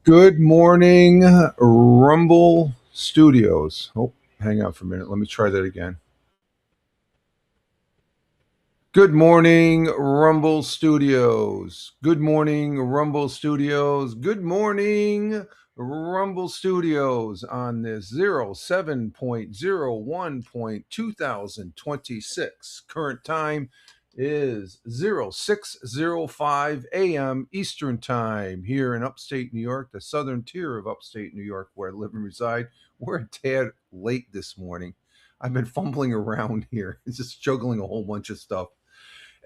Good morning, Rumble Studios. Oh, hang on for a minute. Let me try that again. Good morning, Rumble Studios. Good morning, Rumble Studios. Good morning, Rumble Studios on this 07.01.2026. Current time is 06:05 a.m. Eastern Time here in upstate New York, the southern tier of upstate New York where I live and reside. We're a tad late this morning. I've been fumbling around here, just juggling a whole bunch of stuff.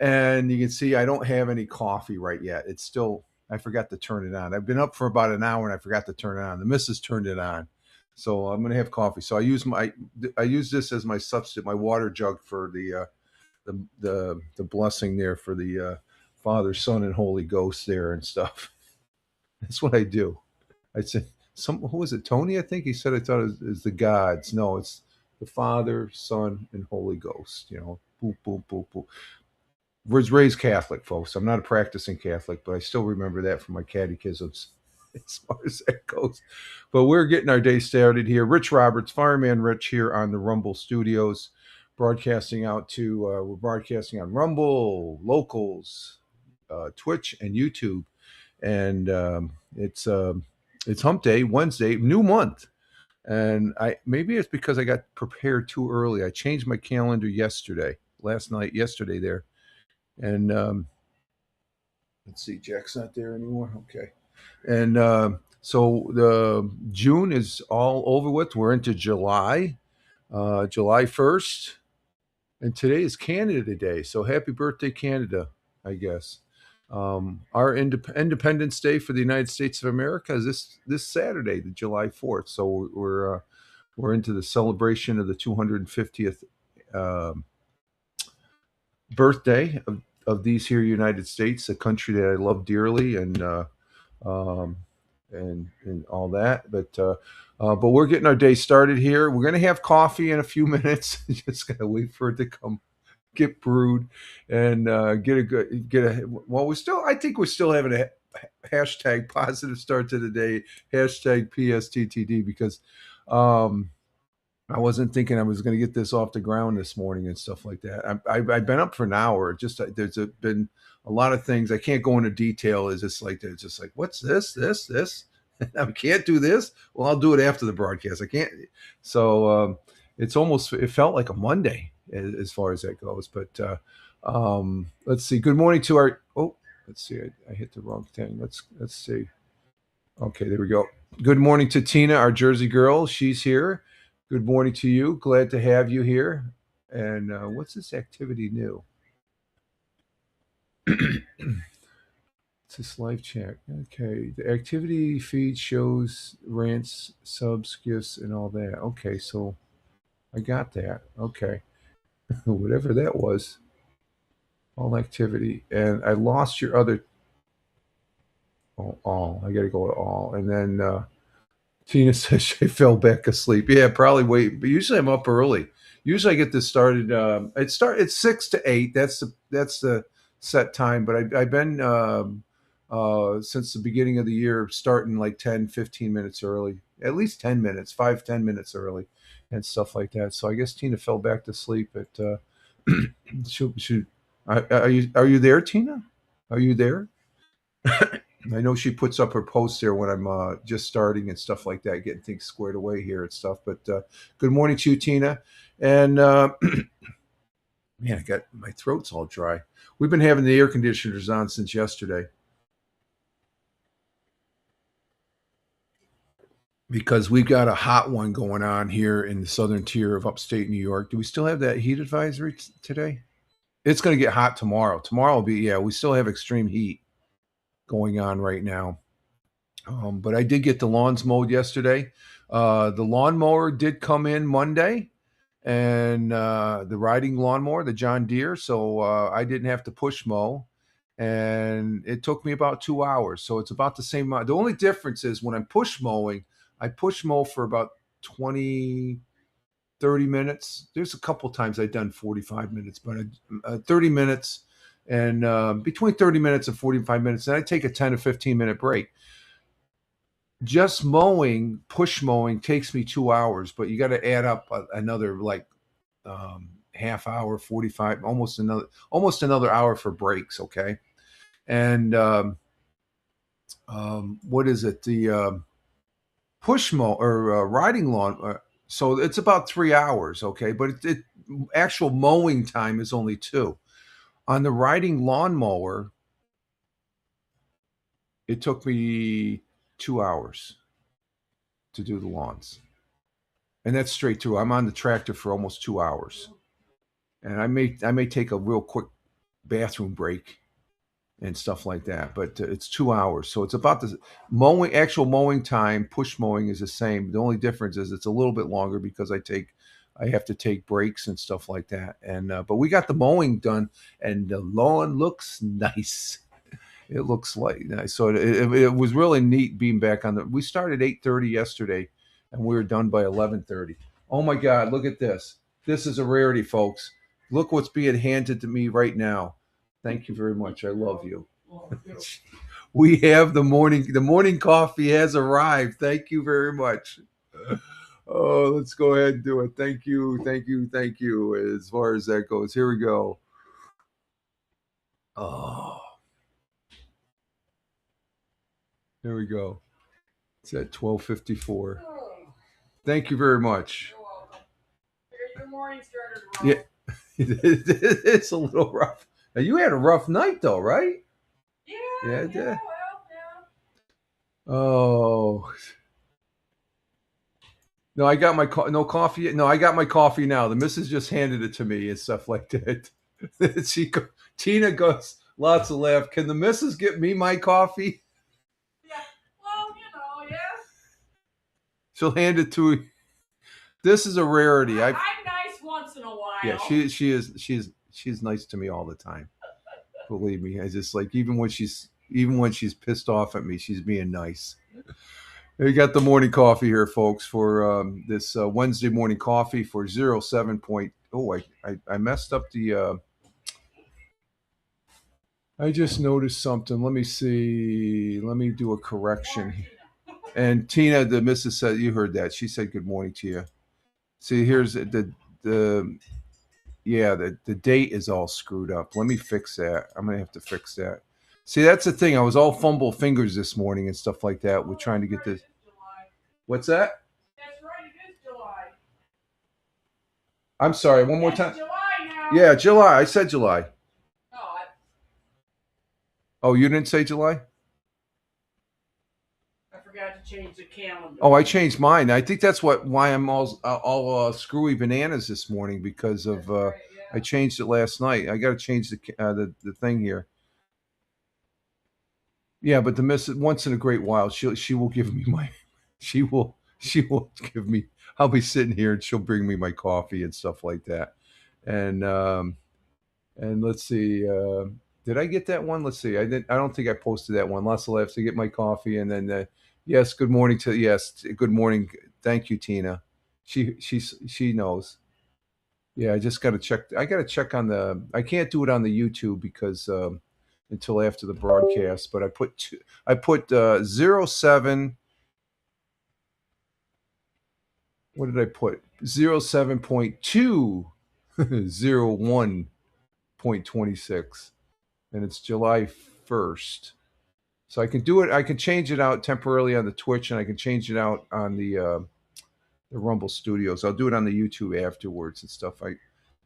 And you can see I don't have any coffee right yet. It's still, I forgot to turn it on. I've been up for about an hour and I forgot to turn it on. The missus turned it on. So I'm going to have coffee. So I use this as my substitute, my water jug for the blessing there for the Father, Son, and Holy Ghost there and stuff. That's what I do. I said, who was it? Tony, I think he said, I thought it was the gods. No, it's the Father, Son, and Holy Ghost. Boop, boop, boop, boop. Was raised Catholic, folks. I'm not a practicing Catholic, but I still remember that from my catechisms as far as that goes. But we're getting our day started here. Rich Roberts, Fireman Rich, here on the Rumble Studios, broadcasting out to, we're broadcasting on Rumble, Locals, Twitch, and YouTube. And it's Hump Day, Wednesday, new month. And maybe it's because I got prepared too early. I changed my calendar yesterday there. And let's see, Jack's not there anymore. Okay. And so the June is all over with. We're into July, July 1st. And today is Canada Day. So happy birthday, Canada, I guess. Our Independence Day for the United States of America is this Saturday, the July 4th. So we're We're into the celebration of the 250th birthday of these here United States, a country that I love dearly, um, and all that. But we're getting our day started here. We're gonna have coffee in a few minutes. Just gotta wait for it to come get brewed and get a well. I think we're still having a hashtag positive start to the day, hashtag PSTTD, because um, I wasn't thinking I was going to get this off the ground this morning and stuff like that. I've been up for an hour. Just been a lot of things. I can't go into detail. It's just like what's this? I can't do this. Well, I'll do it after the broadcast. I can't. So it felt like a Monday as far as that goes. But let's see. Good morning to our. Oh, let's see. I hit the wrong thing. Let's see. Okay, there we go. Good morning to Tina, our Jersey girl. She's here. Good morning to you. Glad to have you here. And what's this activity new? It's this live chat. Okay. The activity feed shows rants, subs, gifts, and all that. Okay, so I got that. Okay. Whatever that was. All activity. And I lost your other. Oh, all. I got to go to all. And then Tina says she fell back asleep. Yeah, probably wait. But usually I'm up early. Usually I get this started. It's 6 to 8. That's the set time. But I've been since the beginning of the year starting like 10, 15 minutes early, at least 10 minutes, 5, 10 minutes early, and stuff like that. So I guess Tina fell back to sleep. At she, are you there, Tina? Are you there? I know she puts up her posts there when I'm just starting and stuff like that, getting things squared away here and stuff. But good morning to you, Tina. And man, I got my throat's all dry. We've been having the air conditioners on since yesterday because we've got a hot one going on here in the southern tier of upstate New York. Do we still have that heat advisory today? It's going to get hot tomorrow. Tomorrow will be, yeah, we still have extreme heat going on right now. But I did get the lawns mowed yesterday. The lawnmower did come in Monday, and the riding lawnmower, the John Deere. So I didn't have to push mow, and it took me about 2 hours. So it's about the same amount. The only difference is when I'm push mowing, I push mow for about 20, 30 minutes. There's a couple times I've done 45 minutes, but 30 minutes, and between 30 minutes and 45 minutes, and I take a 10 to 15-minute break. Just mowing, push mowing takes me 2 hours, but you got to add up another like half hour, 45, almost another hour for breaks. Okay. And what is it? The push mow or riding lawn. So it's about 3 hours. Okay. But actual mowing time is only 2. On the riding lawnmower, it took me 2 hours to do the lawns. And that's straight through. I'm on the tractor for almost 2 hours, and I may take a real quick bathroom break and stuff like that. But it's 2 hours, so it's about the mowing. Actual mowing time, push mowing is the same. The only difference is it's a little bit longer because I have to take breaks and stuff like that. And but we got the mowing done, and the lawn looks nice. It looks like nice. So it was really neat being back on the. We started 8:30 yesterday, and we were done by 11:30. Oh my God! Look at this. This is a rarity, folks. Look what's being handed to me right now. Thank you very much. I love you. We have the morning. The morning coffee has arrived. Thank you very much. Oh, let's go ahead and do it. Thank you. Thank you. Thank you. As far as that goes, here we go. Oh, there we go. It's at 12:54. Thank you very much. Your morning started rough. Yeah, it's a little rough. Now, you had a rough night, though, right? Yeah. Yeah. Oh. No, I got my no coffee. No, I got my coffee now. The missus just handed it to me and stuff like that. Tina goes, lots of laugh. Can the missus get me my coffee? Yeah. Well, yeah. She'll hand it to this is a rarity. I'm nice once in a while. Yeah, she's nice to me all the time. Believe me, I just like even when she's pissed off at me, she's being nice. We got the morning coffee here, folks, for this Wednesday morning coffee for 07 point. Oh, I messed up the. I just noticed something. Let me see. Let me do a correction. And Tina, the missus said, you heard that. She said good morning to you. See, here's the yeah, the date is all screwed up. Let me fix that. I'm gonna have to fix that. See, that's the thing. I was all fumble fingers this morning and stuff like that. We're trying to get this. What's that? That's right. It is July. I'm sorry. One more time. July now. Yeah, July. I said July. Oh, Oh, you didn't say July? I forgot to change the calendar. Oh, I changed mine. I think that's why I'm all screwy bananas this morning because of Right, yeah. I changed it last night. I got to change the thing here. Yeah, but the miss once in a great while, she will give me my she will give me. I'll be sitting here and she'll bring me my coffee and stuff like that. And let's see. Did I get that one? Let's see. I didn't. I don't think I posted that one. Lots of laughs to get my coffee, and then yes, good morning to yes, good morning. Thank you, Tina. She knows. Yeah, I just got to check. I got to check on the. I can't do it on the YouTube because until after the broadcast. But I put 07. What did I put? 07.201.26. And it's July 1st. So I can do it. I can change it out temporarily on the Twitch, and I can change it out on the Rumble Studios. I'll do it on the YouTube afterwards and stuff.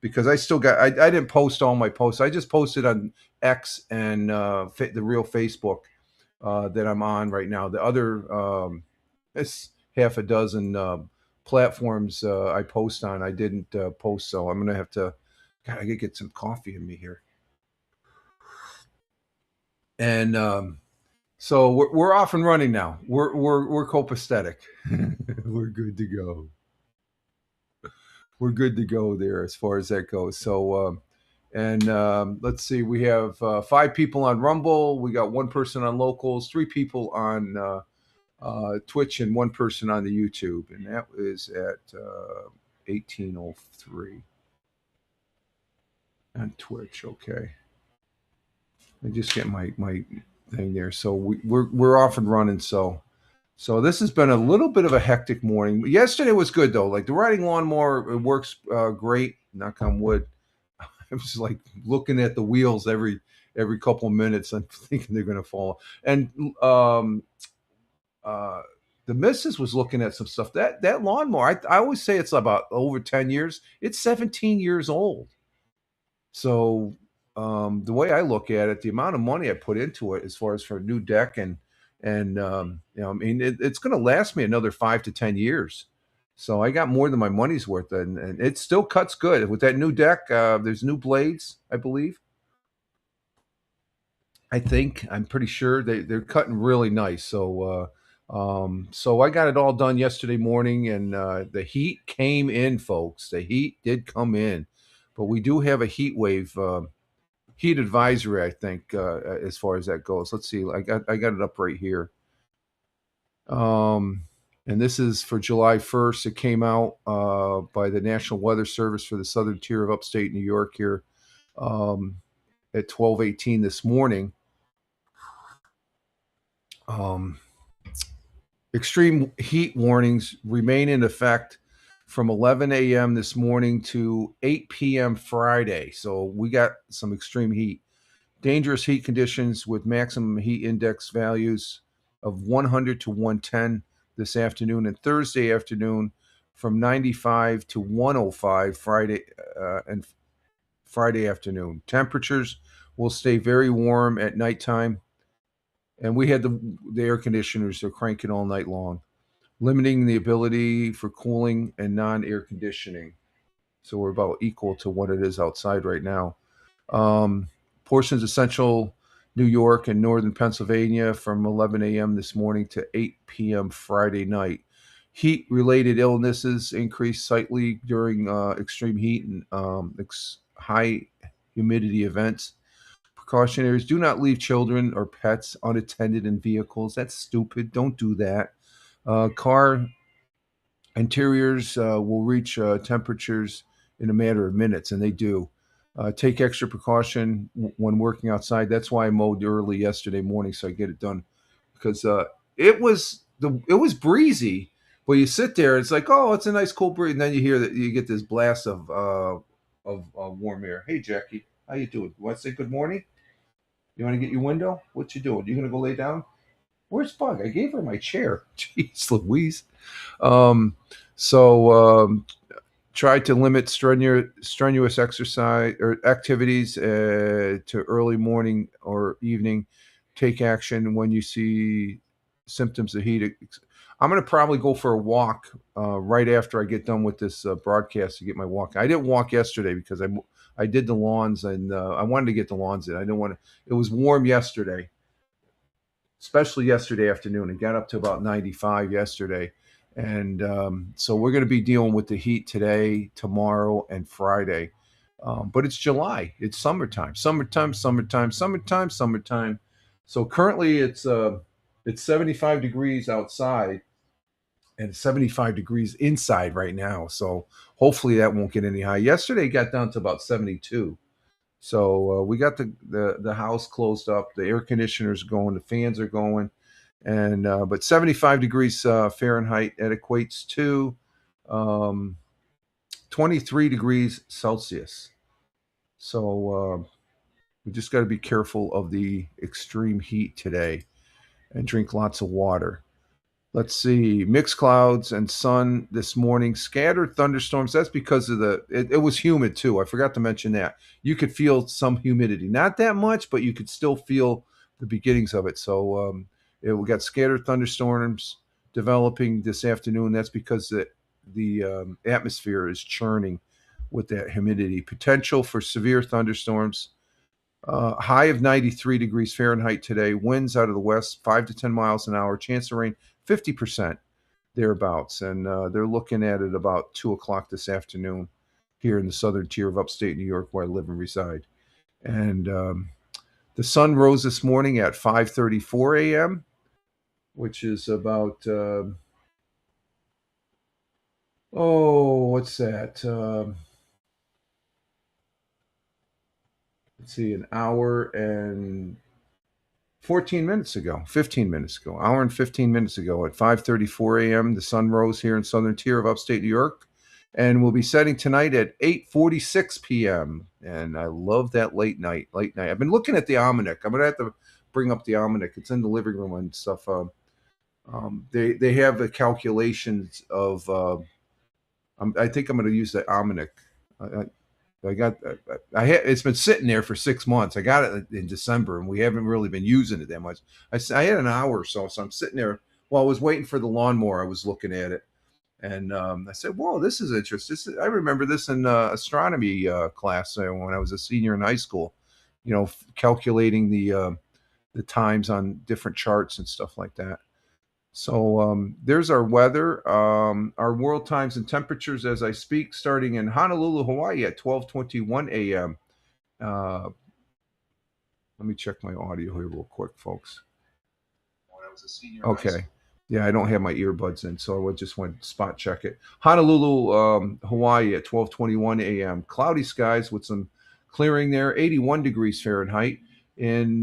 Because I still got. I didn't post all my posts. I just posted on X and the real Facebook that I'm on right now. The other it's half a dozen platforms I post on. I didn't post, so I'm gonna have to. God, I gotta get some coffee in me here. And so we're off and running now. We're copacetic. We're good to go. We're good to go there as far as that goes. So let's see. We have 5 people on Rumble. We got 1 person on Locals, 3 people on Twitch, and 1 person on the YouTube, and that is at 1803 on Twitch. Okay. I just get my thing there. So we're off and running. So this has been a little bit of a hectic morning. Yesterday was good though. Like the riding lawnmower, it works great. Knock on wood. I was like looking at the wheels every couple of minutes. I'm thinking they're going to fall. And the missus was looking at some stuff. That lawnmower, I always say it's about over 10 years. It's 17 years old. So the way I look at it, the amount of money I put into it, as far as for a new deck and I mean, it's going to last me another 5 to 10 years. So I got more than my money's worth, and it still cuts good with that new deck. There's new blades, I believe. I'm pretty sure they're cutting really nice. So so I got it all done yesterday morning, and the heat came in, folks. The heat did come in, but we do have a heat wave. Heat advisory, I think, as far as that goes. Let's see. I got it up right here. And this is for July 1st. It came out by the National Weather Service for the southern tier of upstate New York here at 12:18 this morning. Extreme heat warnings remain in effect from 11 a.m. this morning to 8 p.m. Friday. So we got some extreme heat. Dangerous heat conditions with maximum heat index values of 100 to 110 this afternoon, and Thursday afternoon from 95 to 105 Friday and Friday afternoon. Temperatures will stay very warm at nighttime, and we had the air conditioners. They're cranking all night long, limiting the ability for cooling and non-air conditioning. So we're about equal to what it is outside right now. Portions of central New York and northern Pennsylvania from 11 a.m. this morning to 8 p.m. Friday night. Heat-related illnesses increase slightly during extreme heat and high humidity events. Precautionaries: do not leave children or pets unattended in vehicles. That's stupid. Don't do that. Car interiors will reach temperatures in a matter of minutes, and they do. Take extra precaution when working outside. That's why I mowed early yesterday morning so I get it done, because it was breezy, but you sit there, it's like, oh, it's a nice cool breeze, and then you hear that you get this blast of warm air. Hey, Jackie, how you doing? You want to say good morning? You want to get your window? What you doing? You gonna go lay down? Where's Bug? I gave her my chair. Jeez Louise. Um, so try to limit strenuous exercise or activities to early morning or evening. Take action when you see symptoms of heat. I'm going to probably go for a walk right after I get done with this broadcast to get my walk. I didn't walk yesterday because I did the lawns, and I wanted to get the lawns in. I didn't want to. It was warm yesterday, especially yesterday afternoon. It got up to about 95 yesterday. And so we're going to be dealing with the heat today, tomorrow, and Friday. But it's July. It's summertime, summertime, summertime, summertime, summertime. So currently it's 75 degrees outside and 75 degrees inside right now. So hopefully that won't get any higher. Yesterday it got down to about 72. So we got the house closed up, the air conditioner's going, the fans are going, and but 75 degrees Fahrenheit, that equates to um, 23 degrees Celsius. So we just got to be careful of the extreme heat today and drink lots of water. Let's see. Mixed clouds and sun this morning. Scattered thunderstorms. That's because of it was humid too. I forgot to mention that. You could feel some humidity. Not that much, but you could still feel the beginnings of it. So we got scattered thunderstorms developing this afternoon. That's because the atmosphere is churning with that humidity. Potential for severe thunderstorms. High of 93 degrees Fahrenheit today. Winds out of the west, 5 to 10 miles an hour. Chance of rain, 50% thereabouts. And they're looking at it about 2 o'clock this afternoon here in the southern tier of upstate New York where I live and reside. And the sun rose this morning at 5:34 a.m., which is about, what's that? Let's see, an hour and 14 minutes ago, 15 minutes ago, hour and 15 minutes ago at 5:34 a.m. The sun rose here in southern tier of upstate New York, and will be setting tonight at 8:46 p.m. And I love that late night. I've been looking at the almanac. I'm gonna have to bring up the almanac. It's in the living room and stuff. They have the calculations of. I think I'm going to use the almanac. I got it's been sitting there for 6 months. I got it in December, and we haven't really been using it that much. I had an hour or so I'm sitting there while I was waiting for the lawnmower. I was looking at it, and I said, "Whoa, this is interesting." I remember this in astronomy class when I was a senior in high school. You know, calculating the times on different charts and stuff like that. So there's our weather, our world times and temperatures as I speak, starting in Honolulu, Hawaii at 12:21 a.m. Uh, Let me check my audio here real quick, folks. When I was a senior. Okay. Yeah, I don't have my earbuds in, so I just went spot check it. Honolulu, Hawaii at 12:21 a.m. Cloudy skies with some clearing there, 81 degrees Fahrenheit. In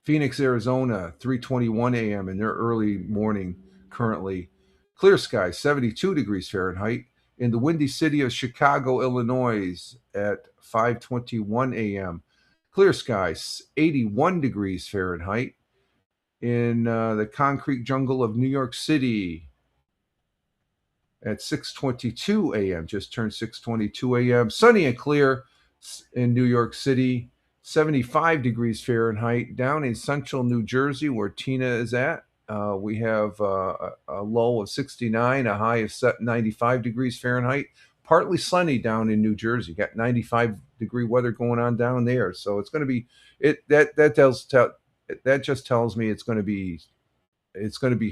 Phoenix, Arizona, 3:21 a.m. in their early morning currently. Clear skies, 72 degrees Fahrenheit. In the windy city of Chicago, Illinois at 5:21 a.m. Clear skies, 81 degrees Fahrenheit. In the concrete jungle of New York City at 6:22 a.m. Just turned 6:22 a.m. Sunny and clear in New York City. 75 degrees Fahrenheit. Down in central New Jersey, where Tina is at, we have a low of 69, a high of 95 degrees Fahrenheit. Partly sunny down in New Jersey. Got 95-degree weather going on down there. So it's going to be that just tells me it's going to be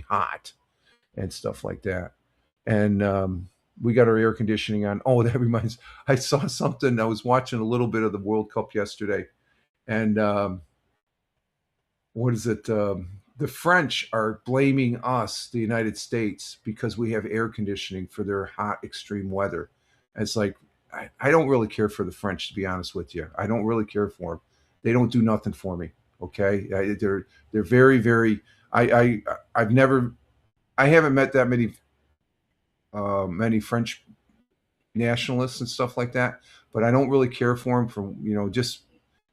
hot. and stuff like that. And we got our air conditioning on. Oh, that reminds. I saw something. I was watching a little bit of the World Cup yesterday, and what is it? The French are blaming us, the United States, because we have air conditioning for their hot, extreme weather. And it's like I don't really care for the French, to be honest with you. I don't really care for them. They don't do nothing for me. Okay, they're very very. I've never I haven't met that many French nationalists and stuff like that, but I don't really care for them. From just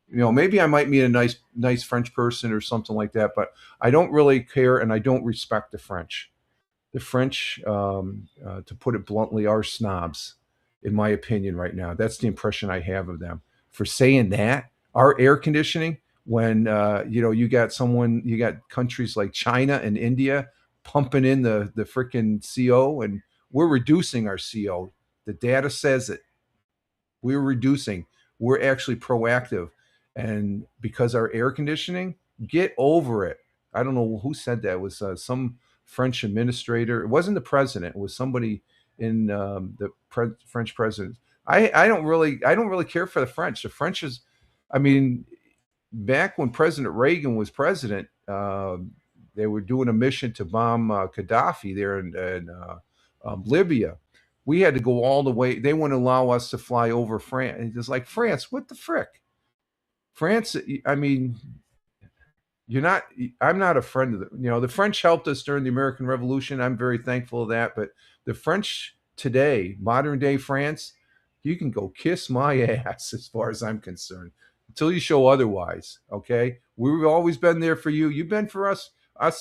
maybe I might meet a nice French person or something like that, but I don't really care and I don't respect the French. The French, to put it bluntly, are snobs, in my opinion, right now. That's the impression I have of them. For saying that, our air conditioning, when you got countries like China and India pumping in the freaking CO, and we're reducing our CO. The data says it. We're reducing. We're actually proactive, and because our air conditioning, get over it. I don't know who said that. It was some French administrator. It wasn't the president. It was somebody in French president. I don't really care for the French. The French is, I mean, back when President Reagan was president, they were doing a mission to bomb Gaddafi there in Libya. We had to go all the way. They wouldn't allow us to fly over France. It's like, France, what the frick? France, I mean, you're not. I'm not a friend of the French helped us during the American Revolution. I'm very thankful of that. But the French today, modern day France, you can go kiss my ass as far as I'm concerned. Until you show otherwise, okay? We've always been there for you. You've been for us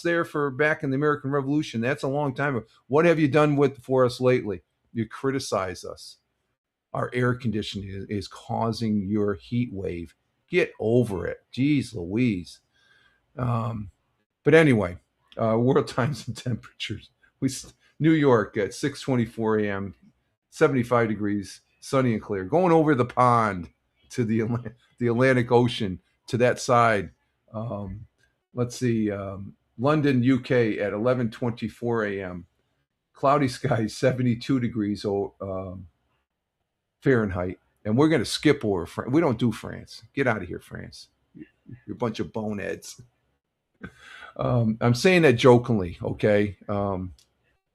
there for back in the American Revolution. That's a long time ago. What have you done for us lately? You criticize us. Our air conditioning is causing your heat wave. Get over it. Jeez Louise. Um, but anyway, world times and temperatures. We New York at 6:24 a.m., 75 degrees, sunny and clear. Going over the pond to the Atlantic Ocean to that side. Um, let's see, London, UK at 11:24 a.m. Cloudy skies, 72 degrees Fahrenheit. And we're going to skip over France. We don't do France. Get out of here, France. You're a bunch of boneheads. I'm saying that jokingly, okay?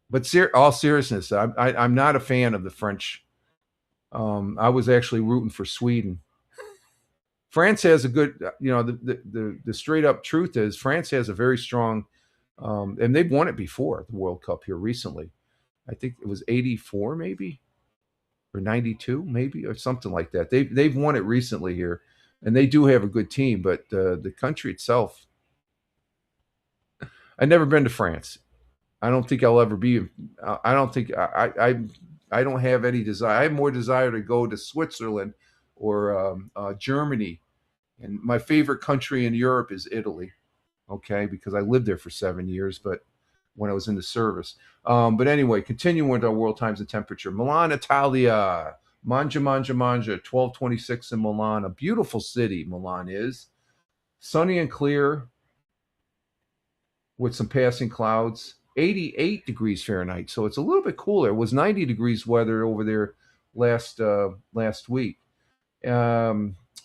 But all seriousness, I'm not a fan of the French. I was actually rooting for Sweden. France has a good, the straight up truth is France has a very strong, and they've won it before the World Cup here recently. I think it was 84 maybe or 92 maybe or something like that. They've won it recently here, and they do have a good team. But the country itself, I've never been to France. I don't think I'll ever be. I don't think I don't have any desire. I have more desire to go to Switzerland or Germany, and my favorite country in Europe is Italy. Okay, because I lived there for 7 years, but when I was in the service. But anyway, continuing with our world times and temperature. Milan, Italia. Mangia, mangia, mangia. 12:26 in Milan. A beautiful city, Milan is. Sunny and clear with some passing clouds. 88 degrees Fahrenheit, so it's a little bit cooler. It was 90 degrees weather over there last week.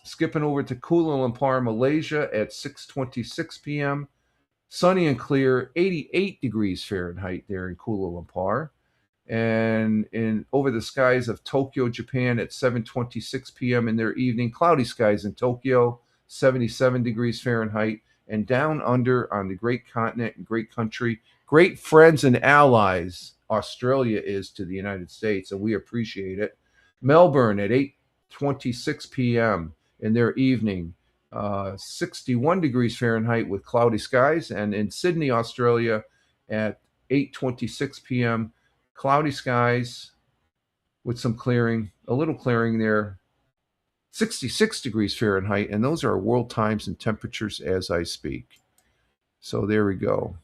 Skipping over to Kuala Lumpur, Malaysia at 6:26 p.m. Sunny and clear, 88 degrees Fahrenheit there in Kuala Lumpur. And in over the skies of Tokyo, Japan at 7:26 p.m. in their evening, cloudy skies in Tokyo, 77 degrees Fahrenheit. And down under on the great continent and great country, great friends and allies Australia is to the United States, and we appreciate it. Melbourne at 8:26 p.m. in their evening, 61 degrees Fahrenheit with cloudy skies. And in Sydney, Australia at 8:26 p.m., cloudy skies with some clearing, a little clearing there. 66 degrees Fahrenheit, and those are world times and temperatures as I speak. So there we go.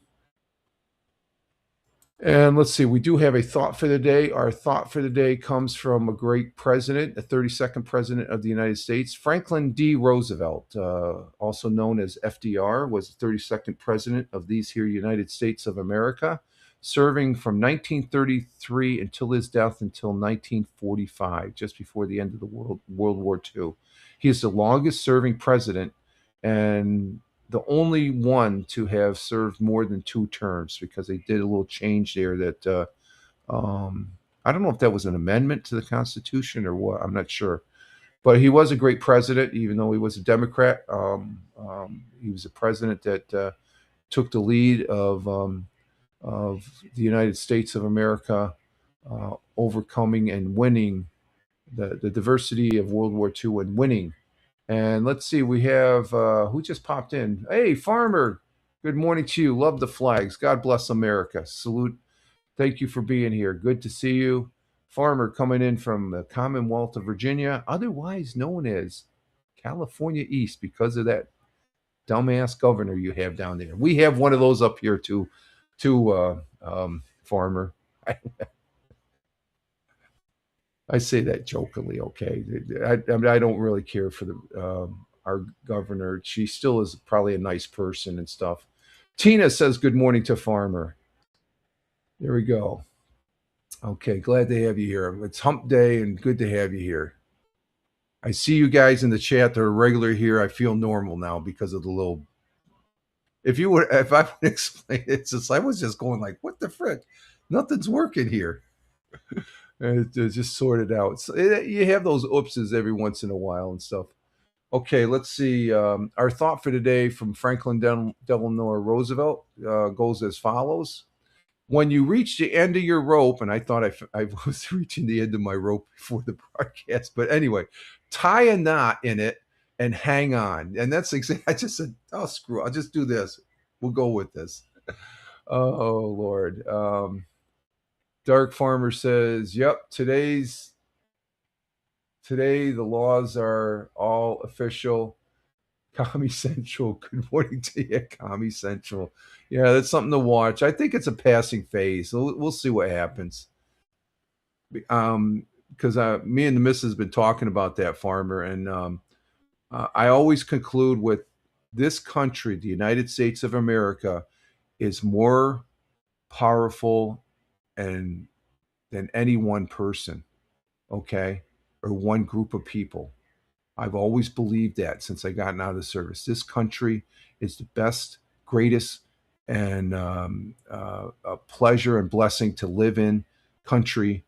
And let's see, we do have a thought for the day. Our thought for the day comes from a great president, a 32nd president of the United States, Franklin D. Roosevelt, also known as FDR, was the 32nd president of these here United States of America. serving from 1933 until his death until 1945, just before the end of the World War II. He is the longest serving president and the only one to have served more than 2 terms, because they did a little change there that I don't know if that was an amendment to the Constitution or what. I'm not sure. But he was a great president, even though he was a Democrat. He was a president that took the lead of the United States of America, overcoming and winning the diversity of World War II and winning. And let's see, we have who just popped in. Hey, Farmer, good morning to you. Love the flags. God bless America. Salute. Thank you for being here. Good to see you. Farmer coming in from the Commonwealth of Virginia, otherwise known as California East, because of that dumbass governor you have down there. We have one of those up here too, Farmer. I say that jokingly, okay. I don't really care for our governor. She still is probably a nice person and stuff. Tina says good morning to Farmer. There we go. Okay, glad to have you here. It's hump day and good to have you here. I see you guys in the chat that are regular here. I feel normal now because of the little. If I would explain it, since I was just going like, what the frick? Nothing's working here. It's just sorted out. So you have those oopses every once in a while and stuff. Okay, let's see. Our thought for today from Franklin Delano Roosevelt goes as follows. When you reach the end of your rope, and I thought I was reaching the end of my rope before the broadcast, but anyway, tie a knot in it and hang on. And that's exactly, I just said, oh, screw it. I'll just do this. We'll go with this. Oh, Lord. Dark Farmer says, yep, today the laws are all official. Commie Central. Good morning to you, Commie Central. Yeah, that's something to watch. I think it's a passing phase. We'll see what happens. Because me and the missus have been talking about that, Farmer, and I always conclude with this country, the United States of America, is more powerful than any one person, okay, or one group of people. I've always believed that since I got out of the service. This country is the best, greatest, and a pleasure and blessing to live in country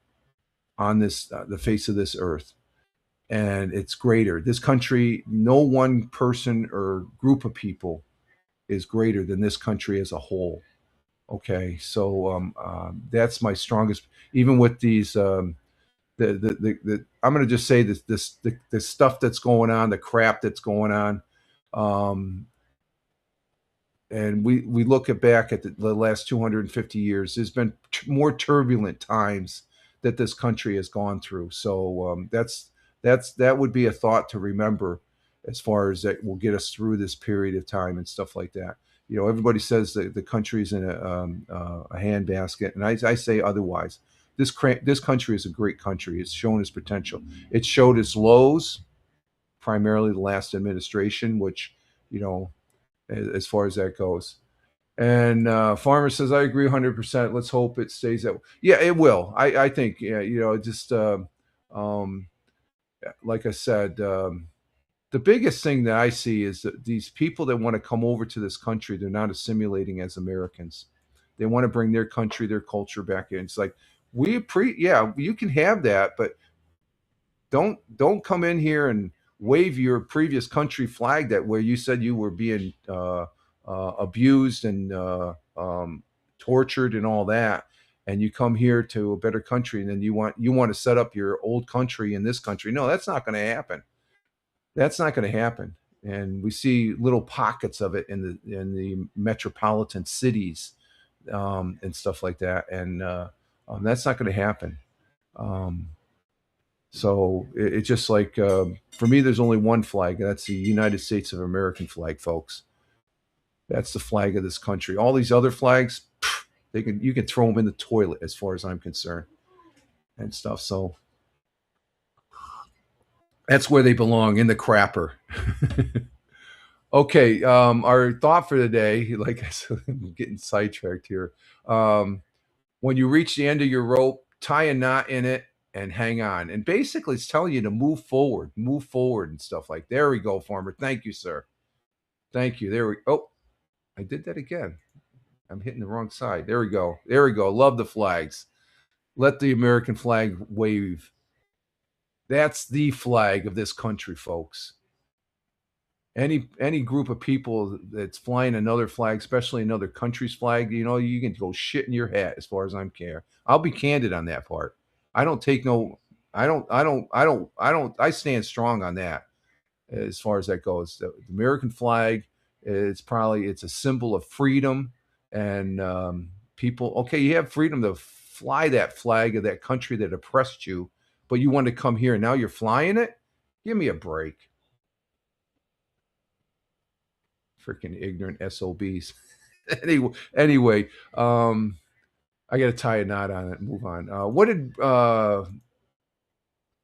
on this the face of this earth. And it's greater. This country, no one person or group of people is greater than this country as a whole. Okay, so that's my strongest. Even with these, I'm going to just say the stuff that's going on, the crap that's going on, and we look back at the last 250 years. There's been more turbulent times that this country has gone through. So that would be a thought to remember, as far as that will get us through this period of time and stuff like that. You know, everybody says that the country's in a handbasket, and I say otherwise. This country is a great country. It's shown its potential. It showed its lows, primarily the last administration, which, you know, as far as that goes. And Farmer says, I agree 100%. Let's hope it stays that way. Yeah, it will. I think, yeah, you know, just like I said, the biggest thing that I see is that these people that want to come over to this country, they're not assimilating as Americans. They want to bring their country, their culture back in. It's like, yeah, you can have that, but don't come in here and wave your previous country flag that where you said you were being abused and tortured and all that, and you come here to a better country, and then you want to set up your old country in this country. No, that's not going to happen. That's not going to happen. And we see little pockets of it in the metropolitan cities and stuff like that, and that's not going to happen. So it's just like, for me, there's only one flag, and that's the United States of American flag, folks. That's the flag of this country. All these other flags, you can throw them in the toilet, as far as I'm concerned, and stuff. So that's where they belong, in the crapper. Okay, our thought for the day, like I said, I'm getting sidetracked here. When you reach the end of your rope, tie a knot in it and hang on. And basically, it's telling you to move forward and stuff like. There we go, farmer. Thank you, sir. Thank you. There we. Oh, I did that again. I'm hitting the wrong side. There we go. There we go. Love the flags. Let the American flag wave. That's the flag of this country, folks. Any group of people that's flying another flag, especially another country's flag, you can go shit in your hat as far as I'm care. I'll be candid on that part. I don't take no I stand strong on that as far as that goes. The American flag it's a symbol of freedom and people okay, you have freedom to fly that flag of that country that oppressed you, but you want to come here and now you're flying it? Give me a break. Freaking ignorant SOBs. anyway, I got to tie a knot on it and move on. What did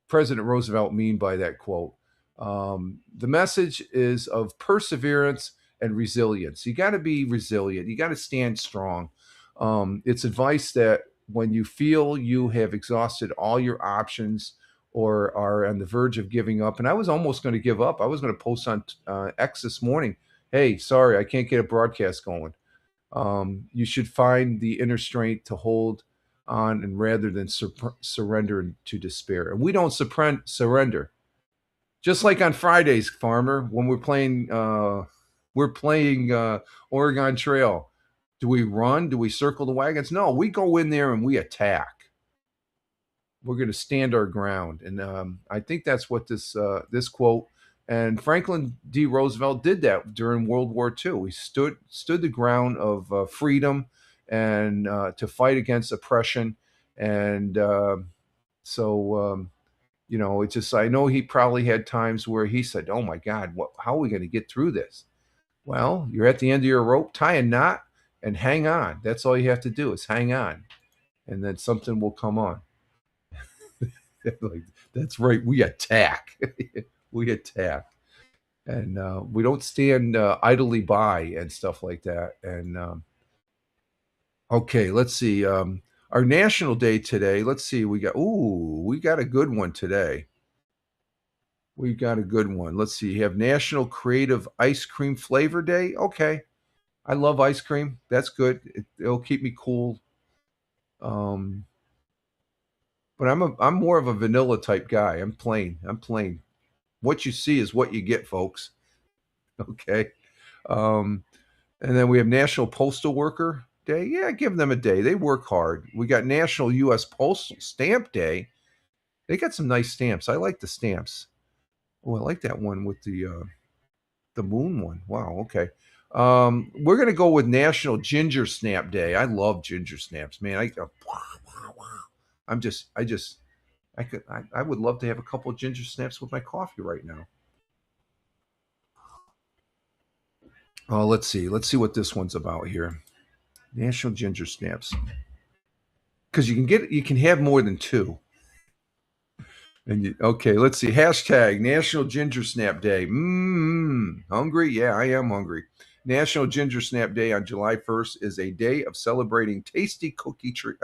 President Roosevelt mean by that quote? The message is of perseverance and resilience. You got to be resilient. You got to stand strong. It's advice that when you feel you have exhausted all your options or are on the verge of giving up, and I was almost going to give up. I was going to post on X this morning, hey, sorry, I can't get a broadcast going. You should find the inner strength to hold on and rather than surrender to despair. And we don't surrender. Just like on Fridays, farmer, when we're playing Oregon Trail. Do we run? Do we circle the wagons? No, we go in there and we attack. We're going to stand our ground, and I think that's what this quote. And Franklin D. Roosevelt did that during World War II. He stood the ground of freedom and to fight against oppression. And it's just I know he probably had times where he said, "Oh my God, how are we going to get through this?" Well, you're at the end of your rope, tie a knot, and hang on. That's all you have to do is hang on, and then something will come on. Like, that's right. We attack. We attack. And we don't stand idly by and stuff like that. And okay, let's see. Our national day today. Let's see. We got a good one today. We got a good one. Let's see. You have National Creative Ice Cream Flavor Day. Okay, I love ice cream. That's good. It'll keep me cool. Um, but I'm more of a vanilla type guy. I'm plain. I'm plain. What you see is what you get, folks. Okay. Um, and then we have National Postal Worker Day. Yeah, give them a day. They work hard. We got National U.S. Postal Stamp Day. They got some nice stamps. I like the stamps. Oh, I like that one with the moon one. Wow. Okay. We're gonna go with National Ginger Snap Day. I love ginger snaps, man. I would love to have a couple of ginger snaps with my coffee right now. Oh, let's see. Let's see what this one's about here. National Ginger Snaps. Because you can have more than two. Okay, let's see. Hashtag National Ginger Snap Day. Hungry? Yeah, I am hungry. National Ginger Snap Day on July 1st is a day of celebrating a tasty cookie treat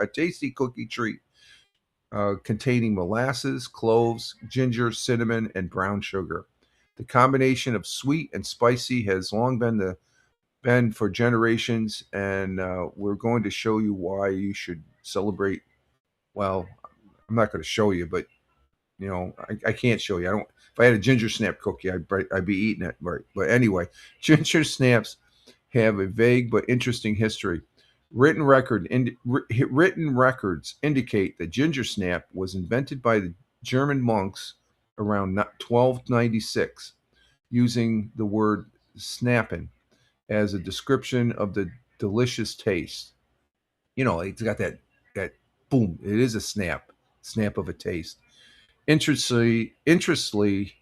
containing molasses, cloves, ginger, cinnamon, and brown sugar. The combination of sweet and spicy has long been for generations, and we're going to show you why you should celebrate. Well, I'm not going to show you, but I can't show you. I don't. If I had a ginger snap cookie, I'd be eating it. Right. But anyway, ginger snaps have a vague but interesting history. Written records indicate that ginger snap was invented by the German monks around 1296, using the word snappen as a description of the delicious taste. It's got that boom. It is a snap of a taste. Interestingly, interestingly,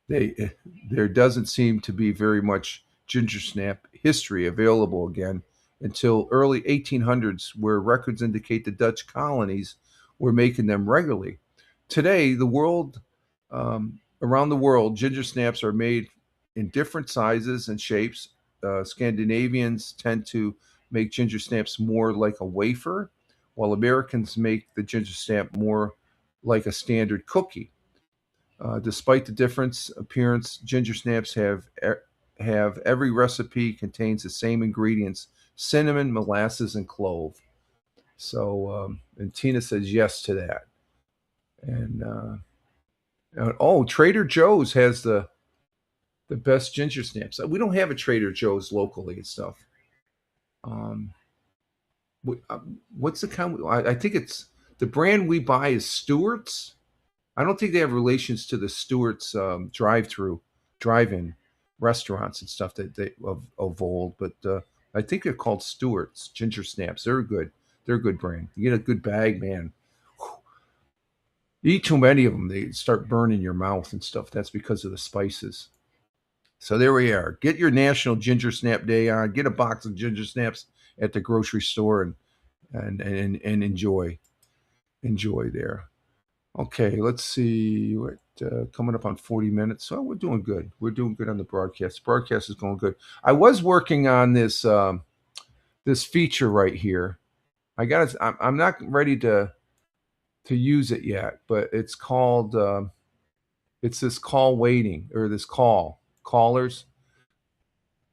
they there doesn't seem to be very much ginger snap history available again until early 1800s, where records indicate the Dutch colonies were making them regularly. Today, around the world, ginger snaps are made in different sizes and shapes. Scandinavians tend to make ginger snaps more like a wafer, while Americans make the ginger snap more like a standard cookie. Despite the difference appearance, ginger snaps have every recipe contains the same ingredients: cinnamon, molasses, and clove. So, and Tina says yes to that. And oh, Trader Joe's has the best ginger snaps. We don't have a Trader Joe's locally and stuff. Um, what's the kind? I think it's the brand we buy is Stewart's. I don't think they have relations to the Stewart's drive-in restaurants and stuff that they of old, but I think they're called Stewart's ginger snaps. They're good. They're a good brand. You get a good bag, man. You eat too many of them, they start burning your mouth and stuff. That's because of the spices. So there we are. Get your National Ginger Snap Day on. Get a box of ginger snaps at the grocery store and enjoy there. Okay, let's see what coming up on 40 minutes. So we're doing good. We're doing good on the broadcast. The broadcast is going good. I was working on this feature right here. I'm not ready to use it yet, but it's called it's this call waiting or this callers.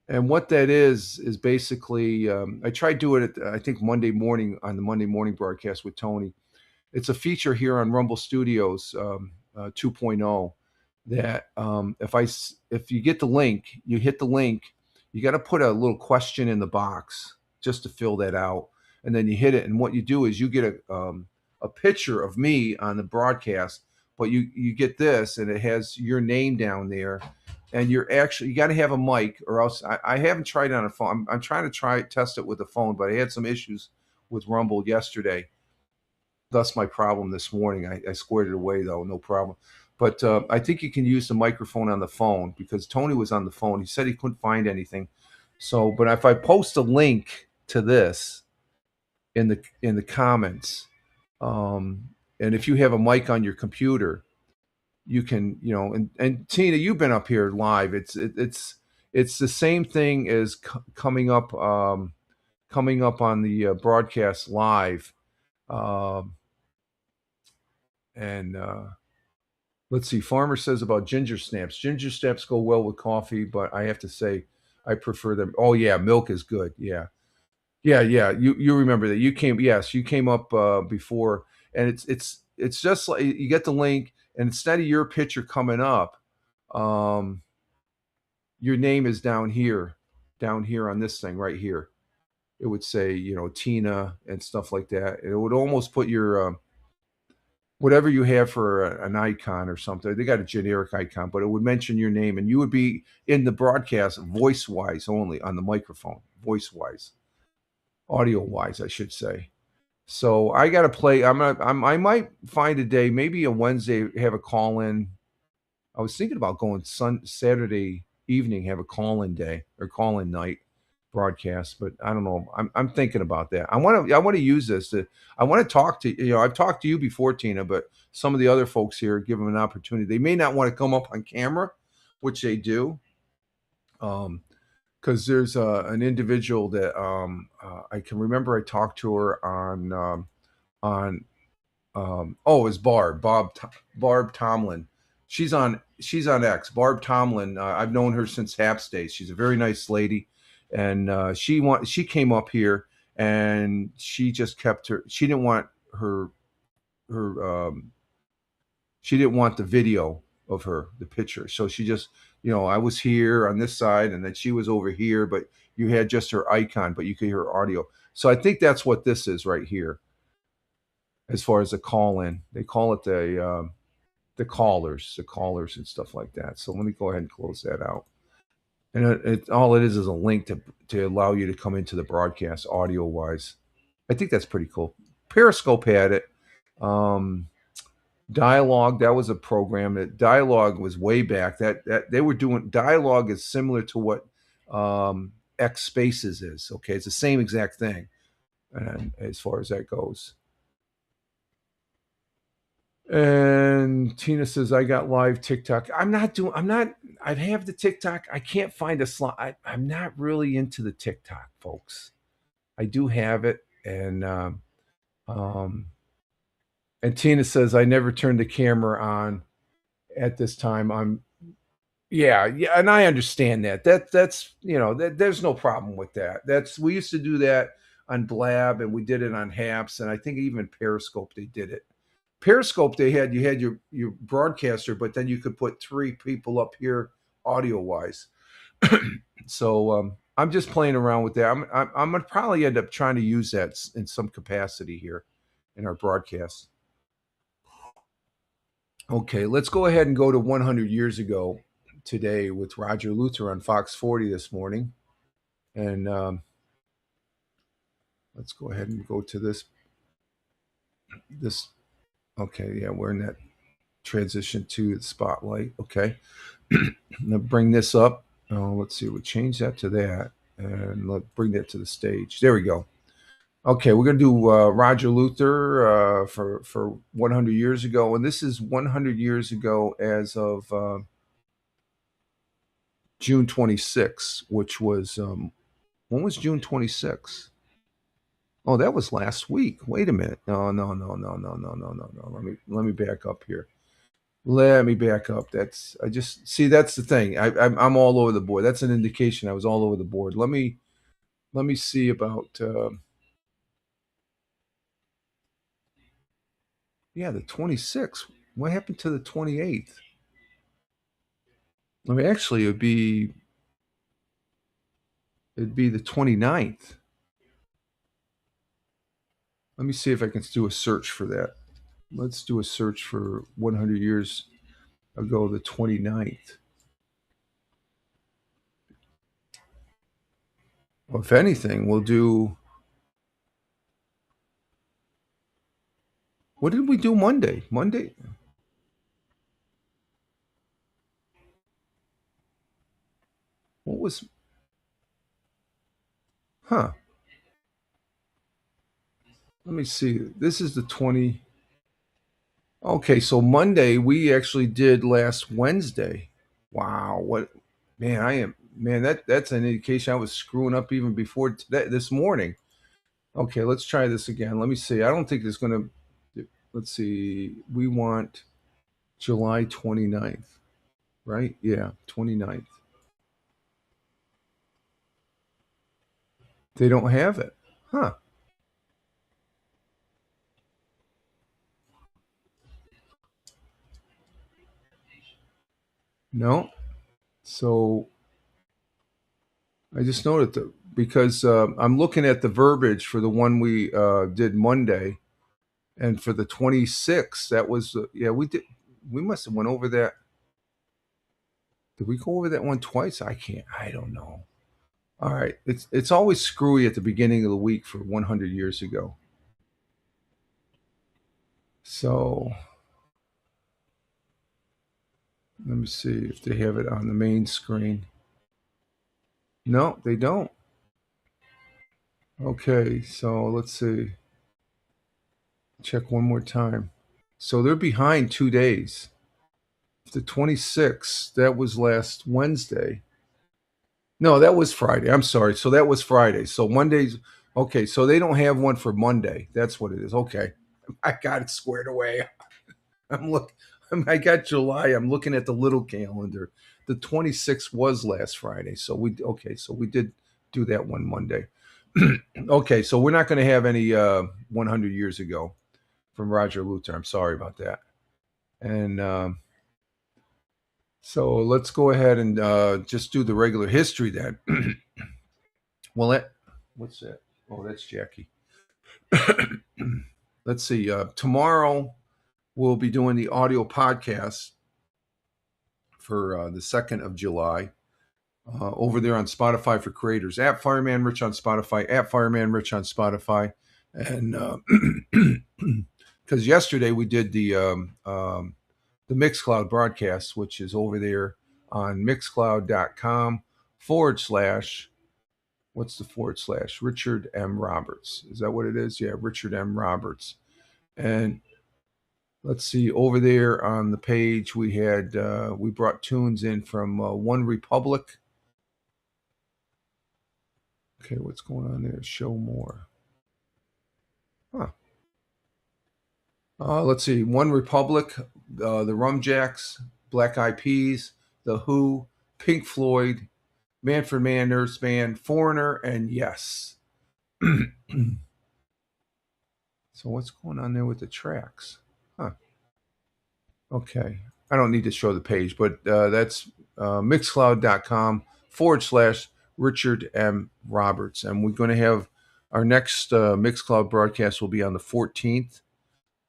And what that is basically I tried doing it I think Monday morning on the Monday morning broadcast with Tony. It's a feature here on Rumble Studios 2.0 that if you get the link, you hit the link, you got to put a little question in the box just to fill that out, and then you hit it. And what you do is you get a picture of me on the broadcast, but you get this, and it has your name down there, and you got to have a mic, or else I haven't tried it on a phone. I'm trying to test it with a phone, but I had some issues with Rumble yesterday. Thus my problem this morning. I squared it away though, no problem. But I think you can use the microphone on the phone because Tony was on the phone. He said he couldn't find anything. So, but if I post a link to this in the comments, and if you have a mic on your computer, you can, and Tina, you've been up here live. It's the same thing as coming up on the broadcast live. And let's see. Farmer says about ginger snaps. Ginger snaps go well with coffee, but I have to say, I prefer them. Oh yeah, milk is good. Yeah, yeah. You remember that? You came up before, and it's just like you get the link, and instead of your picture coming up, your name is down here on this thing right here. It would say Tina and stuff like that. And it would almost put your whatever you have for an icon or something. They got a generic icon, but it would mention your name, and you would be in the broadcast voice wise only on the microphone, voice wise, audio wise, I should say. So I got to play. I might find a day, maybe a Wednesday, have a call in. I was thinking about going Saturday evening, have a call in day or call in night broadcast, but I don't know. I'm thinking about that. I want to use this. I want to talk to I've talked to you before, Tina, but some of the other folks here, give them an opportunity. They may not want to come up on camera, which they do, because there's an individual that I can remember. I talked to her on it's Barb Tomlin. She's on X. Barb Tomlin. I've known her since Haps days. She's a very nice lady. And she came up here, and she just kept her. She didn't want she didn't want the video of the picture. So she just, I was here on this side, and then she was over here, but you had just her icon, but you could hear her audio. So I think that's what this is right here. As far as the call in, they call it the callers and stuff like that. So let me go ahead and close that out. And all it is a link to allow you to come into the broadcast audio wise. I think that's pretty cool. Periscope had it. Dialogue, that was a program. That Dialogue was way back. That they were doing. Dialogue is similar to what X Spaces is. Okay, it's the same exact thing, and as far as that goes. And Tina says, I got live TikTok. I have the TikTok. I can't find a slot. I'm not really into the TikTok, folks. I do have it, and Tina says I never turned the camera on at this time. Yeah, and I understand that. That's there's no problem with that. We used to do that on Blab, and we did it on Haps, and I think even Periscope they did it. Periscope you had your broadcaster, but then you could put three people up here audio wise. So I'm just playing around with that. I'm gonna probably end up trying to use that in some capacity here in our broadcast. Okay, let's go ahead and go to 100 years ago today with Roger Luther on Fox 40 this morning, and let's go ahead and go to this. Okay, yeah, we're in that transition to the spotlight. Okay, now bring this up. Let's see, we'll change that to that, and let's bring that to the stage. There we go. Okay, we're gonna do Roger Luther for 100 years ago, and this is 100 years ago as of June 26, which was when was June 26? Oh, that was last week. Wait a minute. No. Let me back up here. Let me back up. That's the thing. I'm all over the board. That's an indication I was all over the board. Let me see about the 26th. What happened to the 28th? I mean, actually, it'd be the 29th. Let me see if I can do a search for that. Let's do a search for 100 years ago, the 29th. Well, if anything, we'll do. What did we do Monday? What was. Huh. Let me see. This is the 20. Okay, so Monday we actually did last Wednesday. Wow, what man, that's an indication I was screwing up even before today this morning. Okay, let's try this again. Let me see. I don't think it's going to let's see. We want July 29th, right? Yeah, 29th. They don't have it. Huh. No. So I just noted that because I'm looking at the verbiage for the one we did Monday, and for the 26th, that was we did. We must have went over that. Did we go over that one twice? I don't know. All right, it's always screwy at the beginning of the week for 100 years ago. So let me see if they have it on the main screen. No, they don't. Okay, so let's see. Check one more time. So they're behind 2 days. The 26th, that was last Wednesday. No, that was Friday. I'm sorry. So that was Friday. So Monday's okay. So they don't have one for Monday. That's what it is. Okay, I got it squared away. I'm look. I got July. I'm looking at the little calendar. The 26th was last Friday. So we did do that one Monday. Okay, so we're not going to have any 100 years ago from Roger Luther. I'm sorry about that. And so let's go ahead and just do the regular history then. Well, what's that? Oh, that's Jackie. Let's see. Tomorrow we'll be doing the audio podcast for the 2nd of July over there on Spotify for creators. At Fireman Rich on Spotify. At Fireman Rich on Spotify. And because yesterday we did the Mixcloud broadcast, which is over there on mixcloud.com/ what's the / Richard M. Roberts. Is that what it is? Yeah, Richard M. Roberts. And let's see, over there on the page we had we brought tunes in from One Republic. Okay, what's going on there? Show more. Huh. Let's see. One Republic, the Rum Jacks, Black Eyed Peas, The Who, Pink Floyd, Manfred Mann, Nurse Band, Foreigner, and Yes. So what's going on there with the tracks? Huh. Okay. I don't need to show the page, but that's mixcloud.com/Richard M. Roberts. And we're going to have our next Mixcloud broadcast will be on the 14th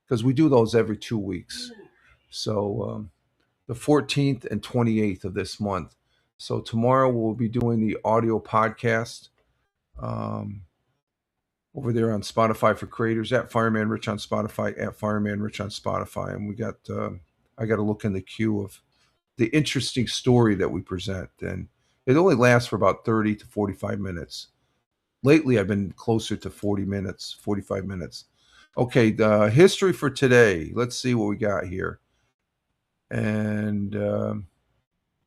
because we do those every 2 weeks. So the 14th and 28th of this month. So tomorrow we'll be doing the audio podcast. Over there on Spotify for Creators at Fireman Rich on Spotify at Fireman Rich on Spotify, and we got I got to look in the queue of the interesting story that we present, and it only lasts for about 30 to 45 minutes. Lately, I've been closer to 40 minutes, 45 minutes. Okay, the history for today. Let's see what we got here, and it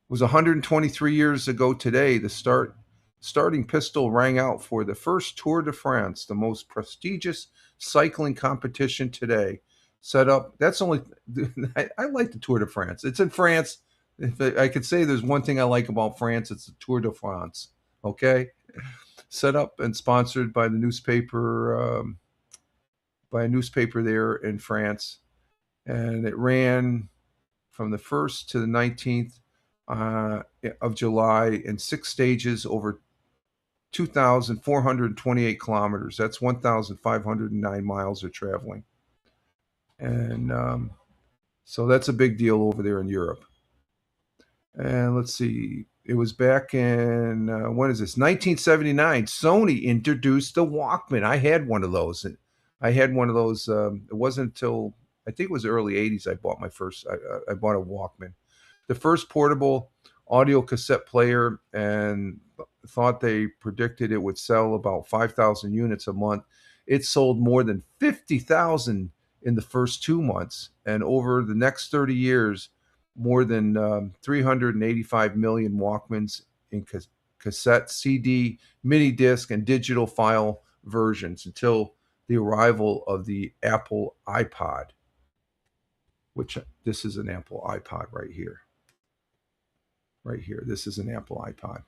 was 123 years ago today. The starting pistol rang out for the first Tour de France, the most prestigious cycling competition today. Set up. That's only. I like the Tour de France. It's in France. If I could say there's one thing I like about France, it's the Tour de France. Okay, set up and sponsored by the newspaper, by a newspaper there in France, and it ran from the 1st to the 19th of July in 6 stages over 2,428 kilometers. That's 1,509 miles of traveling. And so that's a big deal over there in Europe. And let's see. It was back in, when is this? 1979. Sony introduced the Walkman. I had one of those. It wasn't until, I think it was the early 80s I bought I bought a Walkman. The first portable audio cassette player, and thought they predicted it would sell about 5,000 units a month. It sold more than 50,000 in the first 2 months. And over the next 30 years, more than 385 million Walkmans in cassette, CD, mini disc, and digital file versions until the arrival of the Apple iPod, which this is an Apple iPod right here. Right here. This is an Apple iPod.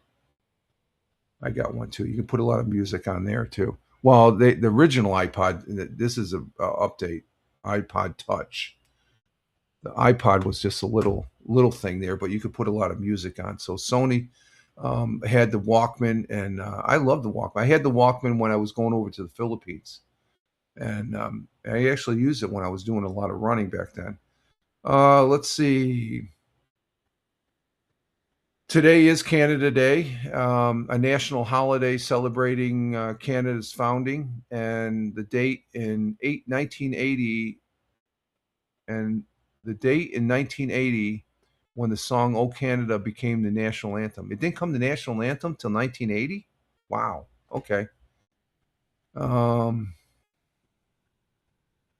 I got one too. You can put a lot of music on there too. Well, the original iPod, this is a update, iPod Touch. The iPod was just a little thing there, but you could put a lot of music on. So Sony had the Walkman, and I love the Walkman. I had the Walkman when I was going over to the Philippines, and I actually used it when I was doing a lot of running back then. Let's see. Today is Canada Day, a national holiday celebrating Canada's founding, and the date in 1980, and the date in 1980 when the song "O Canada" became the national anthem. It didn't come the national anthem till 1980. Wow. Okay. Um,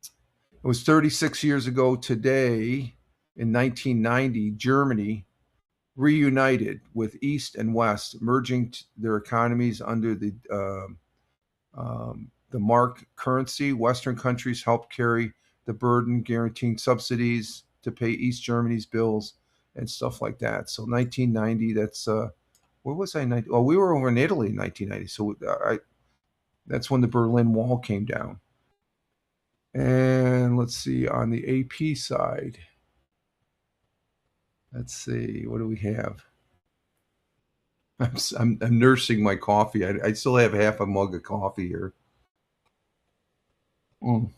it was 36 years ago today, in 1990, Germany reunited with East and West, merging their economies under the mark currency. Western countries helped carry the burden, guaranteeing subsidies to pay East Germany's bills and stuff like that. So 1990, that's where was I? Oh, we were over in Italy in 1990. So that's when the Berlin Wall came down. And let's see, on the AP side, let's see, what do we have? I'm nursing my coffee. I still have half a mug of coffee here. Mm.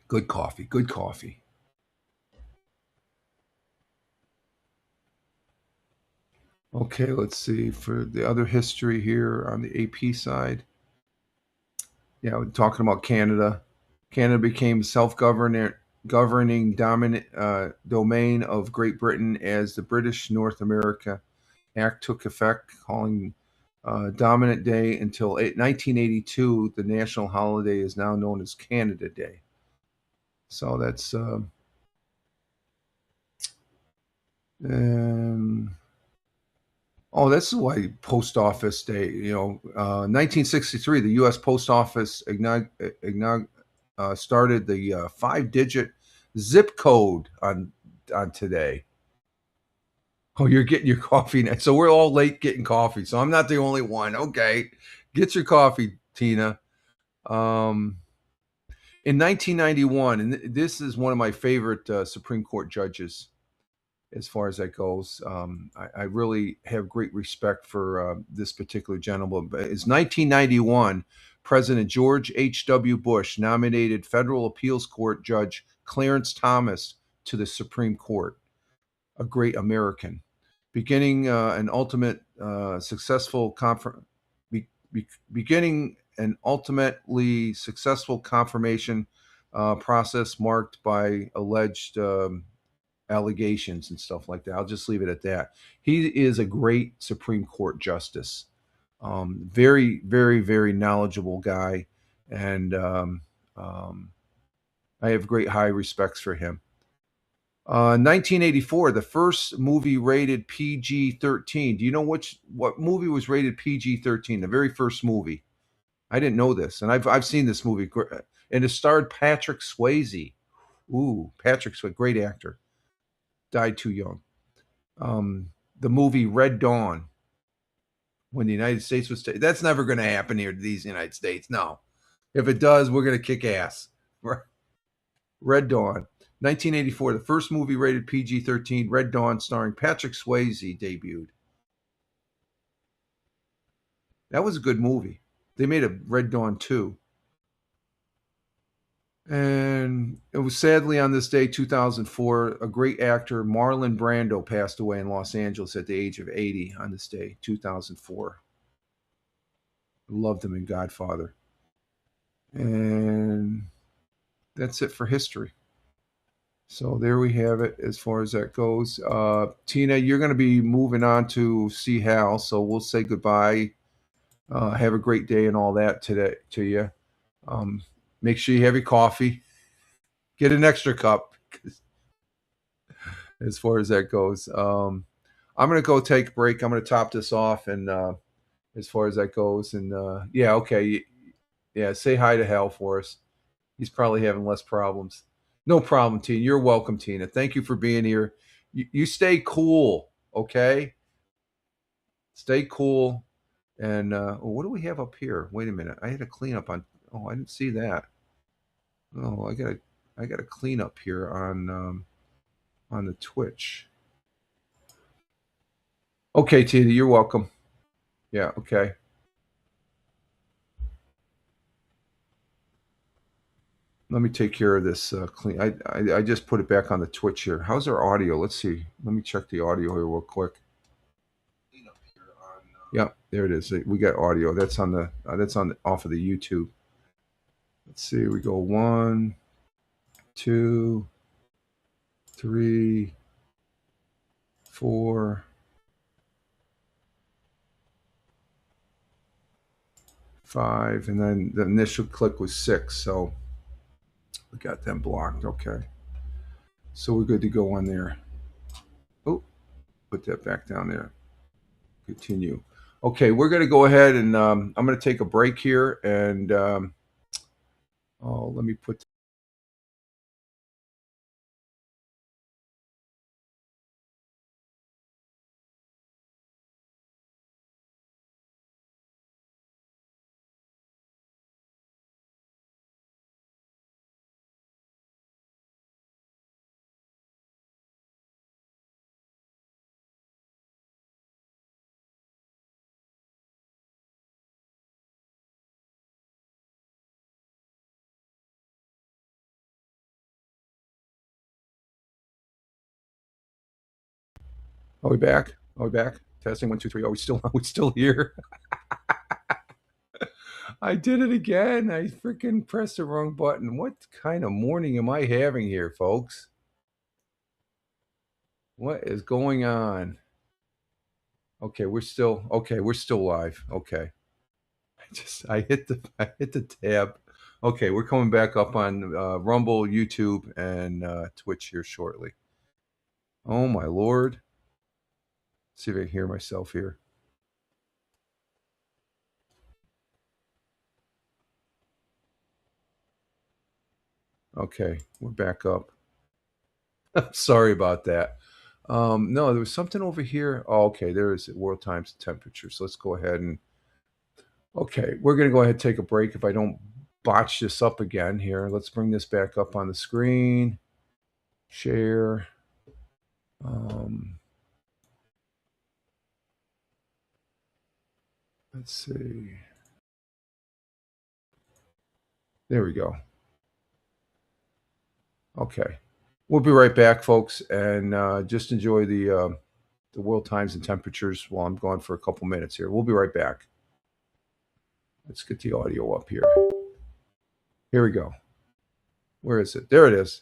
Good coffee. Good coffee. Okay, let's see. For the other history here on the AP side, yeah, we're talking about Canada. Canada became governing dominant domain of Great Britain as the British North America Act took effect, calling dominant day until 1982. The national holiday is now known as Canada Day. So that's Oh, that's why Post Office Day. 1963, the U.S. Post Office started the five-digit zip code on today. Oh, you're getting your coffee now. So we're all late getting coffee. So I'm not the only one. Okay, get your coffee, Tina. Um, in 1991, and this is one of my favorite Supreme Court judges as far as that goes. I really have great respect for this particular gentleman. But it's 1991. President George H.W. Bush nominated federal appeals court judge Clarence Thomas to the Supreme Court, a great American, beginning an ultimate successful beginning an ultimately successful confirmation process marked by alleged allegations and stuff like that. I'll just leave it at that. He is a great Supreme Court justice. Very, very, very knowledgeable guy, and I have great high respects for him. 1984, the first movie rated PG-13. Do you know what movie was rated PG-13? The very first movie. I didn't know this, and I've seen this movie, and it starred Patrick Swayze. Ooh, Patrick Swayze, great actor. Died too young. The movie Red Dawn, when the United States was that's never going to happen here to these United States. No, if it does, we're going to kick ass. Red Dawn. 1984, the first movie rated PG-13, Red Dawn, starring Patrick Swayze, debuted. That was a good movie. They made a Red Dawn 2. And it was sadly on this day, 2004, a great actor, Marlon Brando, passed away in Los Angeles at the age of 80 on this day, 2004. Loved him in Godfather. And that's it for history. So there we have it as far as that goes. Tina, you're going to be moving on to see Hal, so we'll say goodbye. Have a great day and all that today to you. Make sure you have your coffee. Get an extra cup as far as that goes. I'm going to go take a break. I'm going to top this off, and as far as that goes, and yeah, okay, yeah, say hi to Hal for us. He's probably having less problems. No problem, Tina. You're welcome, Tina. Thank you for being here. You stay cool, okay? Stay cool. And what do we have up here? Wait a minute. I had a cleanup on. Oh, I didn't see that. Oh, I got a clean up here on the Twitch. Okay, Tina, you're welcome. Yeah, okay. Let me take care of this clean. I just put it back on the Twitch here. How's our audio? Let's see. Let me check the audio here real quick. Yeah, there it is. We got audio. That's on the off of the YouTube. Let's see. We go 1, 2, 3, 4, 5, and then the initial click was 6. So we got them blocked. Okay. So we're good to go on there. Oh, put that back down there. Continue. Okay, we're going to go ahead and I'm going to take a break here, and let me put. Are we back? Are we back? Testing 1, 2, 3. Are we still here? I did it again. I freaking pressed the wrong button. What kind of morning am I having here, folks? What is going on? Okay, we're still live. Okay. I hit the tab. Okay, we're coming back up on Rumble, YouTube, and Twitch here shortly. Oh my lord. Let's see if I can hear myself here. Okay, we're back up. Sorry about that. No, there was something over here. Oh, okay, there is it. World times and temperature. So let's go ahead and okay, we're gonna go ahead and take a break if I don't botch this up again here. Let's bring this back up on the screen. Share. Um, let's see. There we go. Okay. We'll be right back, folks, and just enjoy the world times and temperatures while I'm gone for a couple minutes here. We'll be right back. Let's get the audio up here. Here we go. Where is it? There it is.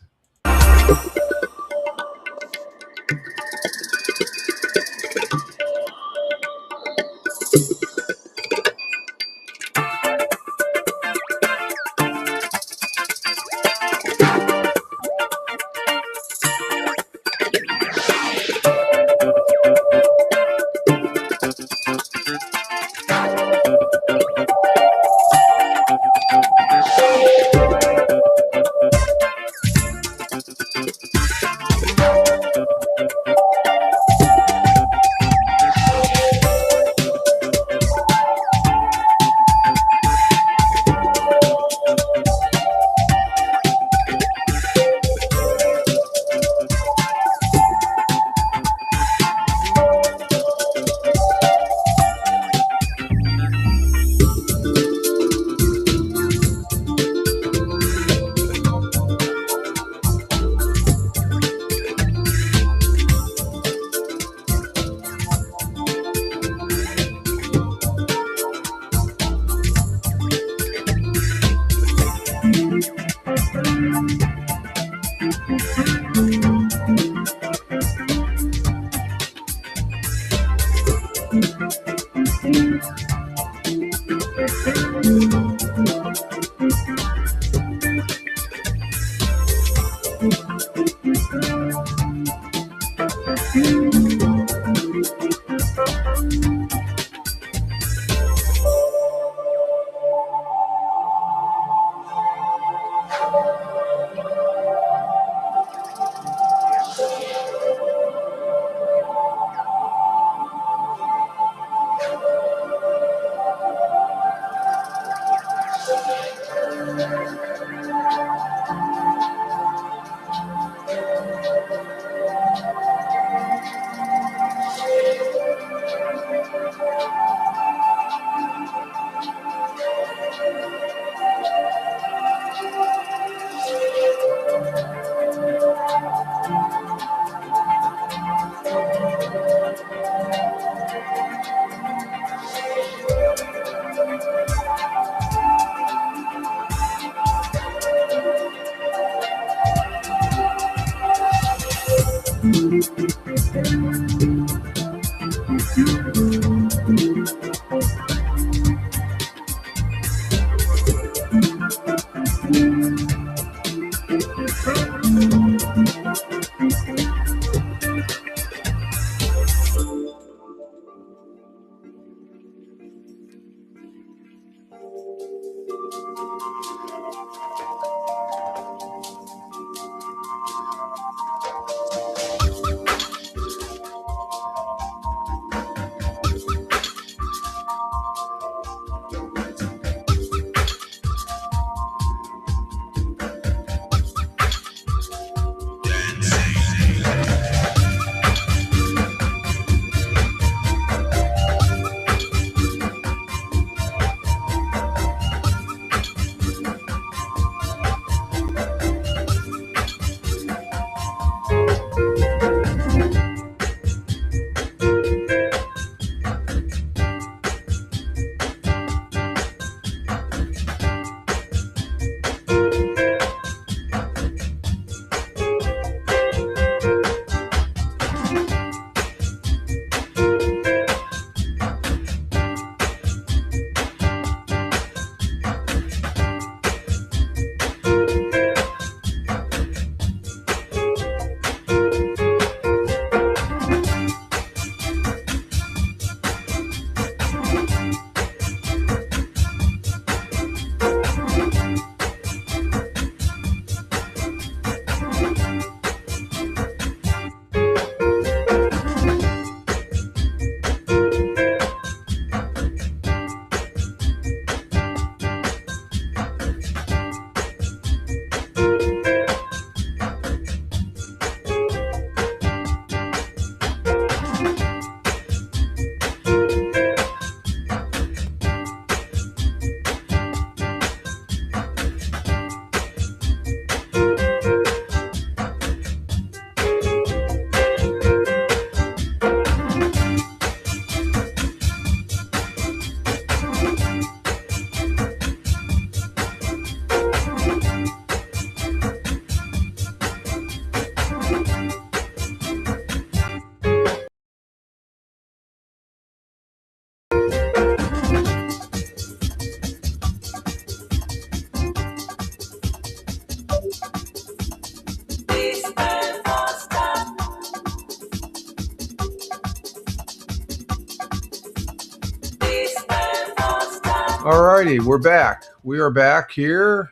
All righty, we're back. We are back here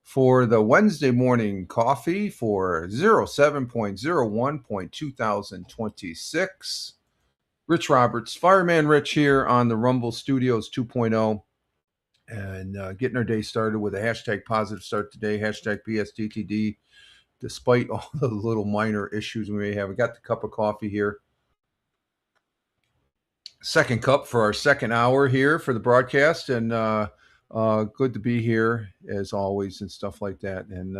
for the Wednesday morning coffee for 07.01.2026. Rich Roberts, Fireman Rich here on the Rumble Studios 2.0, and getting our day started with a hashtag positive start today, hashtag PSTTD, despite all the little minor issues we may have. We got the cup of coffee here. Second cup for our second hour here for the broadcast, and good to be here as always and stuff like that. And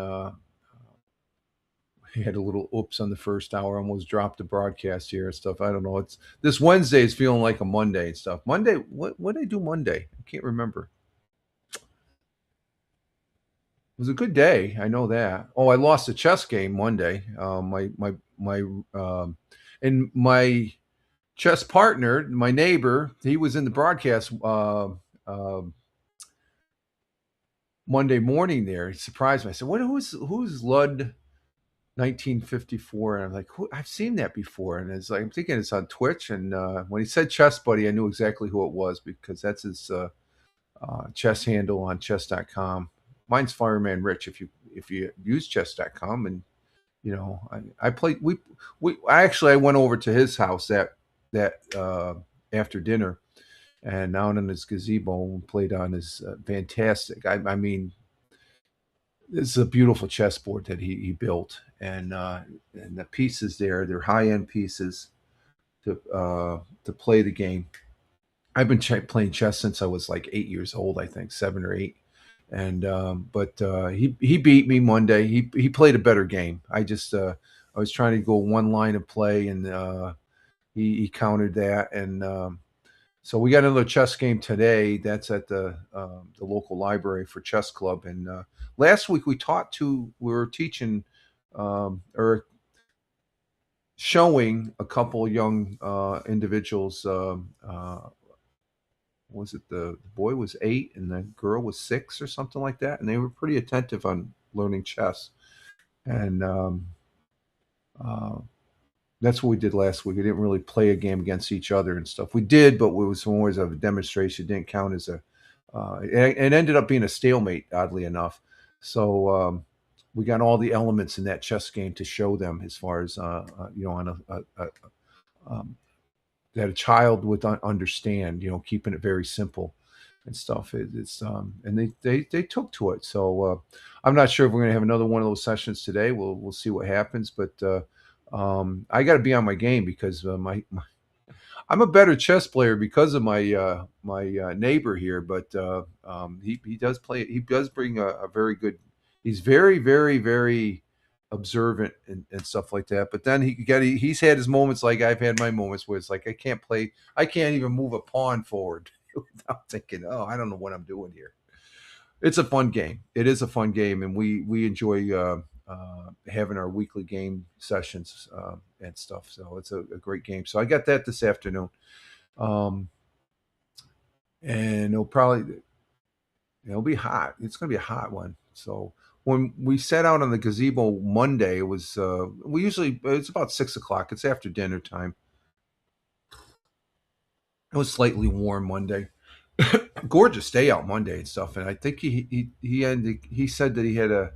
we had a little oops on the first hour, almost dropped the broadcast here and stuff. I don't know. It's this Wednesday is feeling like a Monday and stuff. Monday, what did I do Monday? I can't remember. It was a good day. I know that. Oh, I lost a chess game Monday. And my chess partner, my neighbor, he was in the broadcast Monday morning there. He surprised me. I said, who's Lud 1954? And I'm like, I've seen that before. And it's like, I'm thinking it's on Twitch. And when he said Chess Buddy, I knew exactly who it was because that's his chess handle on chess.com. Mine's Fireman Rich if you use chess.com. And I played I went over to his house that after dinner, and out in his gazebo and played on his fantastic. I mean, this is a beautiful chessboard that he built, and the pieces there, they're high end pieces to play the game. I've been playing chess since I was like 8 years old, I think 7 or 8. And but he beat me Monday. He played a better game. I was trying to go one line of play, and he countered that. And so we got another chess game today. That's at the local library for chess club. And last week we were teaching or showing a couple young individuals. Was it the boy was 8 and the girl was 6 or something like that, and they were pretty attentive on learning chess. And that's what we did last week. We didn't really play a game against each other and stuff. We did, but it was more as a demonstration. It didn't count as it ended up being a stalemate, oddly enough. So we got all the elements in that chess game to show them, as far as on that a child would understand. Keeping it very simple and stuff. And they took to it. So I'm not sure if we're going to have another one of those sessions today. We'll see what happens, but. I got to be on my game because I'm a better chess player because of my neighbor here. But he does play. He does bring a very good. He's very, very, very observant and stuff like that. But then he's had his moments like I've had my moments where it's like I can't play. I can't even move a pawn forward without thinking, oh, I don't know what I'm doing here. It's a fun game. It is a fun game, and we enjoy. Having our weekly game sessions and stuff. So it's a great game. So I got that this afternoon. And it'll be hot. It's going to be a hot one. So when we sat out on the gazebo Monday, it was, it's about 6:00. It's after dinner time. It was slightly warm Monday. Gorgeous day out Monday and stuff. And I think he said that he had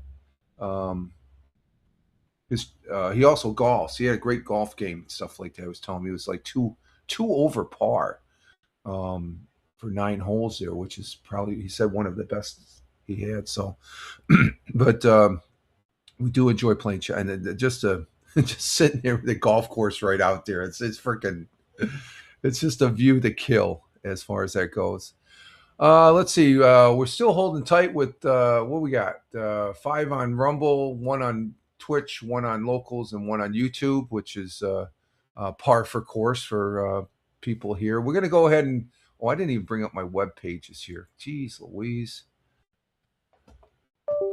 he also golfs. He had a great golf game and stuff like that. I was telling me it was like two over par for 9 holes there, which is probably, he said, one of the best he had. So, but we do enjoy playing chess, and just sitting there with the golf course right out there. It's freaking. It's just a view to kill as far as that goes. Let's see. We're still holding tight with what we got. 5 on Rumble, 1 on Twitch, 1 on Locals, and 1 on YouTube, which is par for course for people here. We're going to go ahead and, I didn't even bring up my web pages here. Jeez Louise.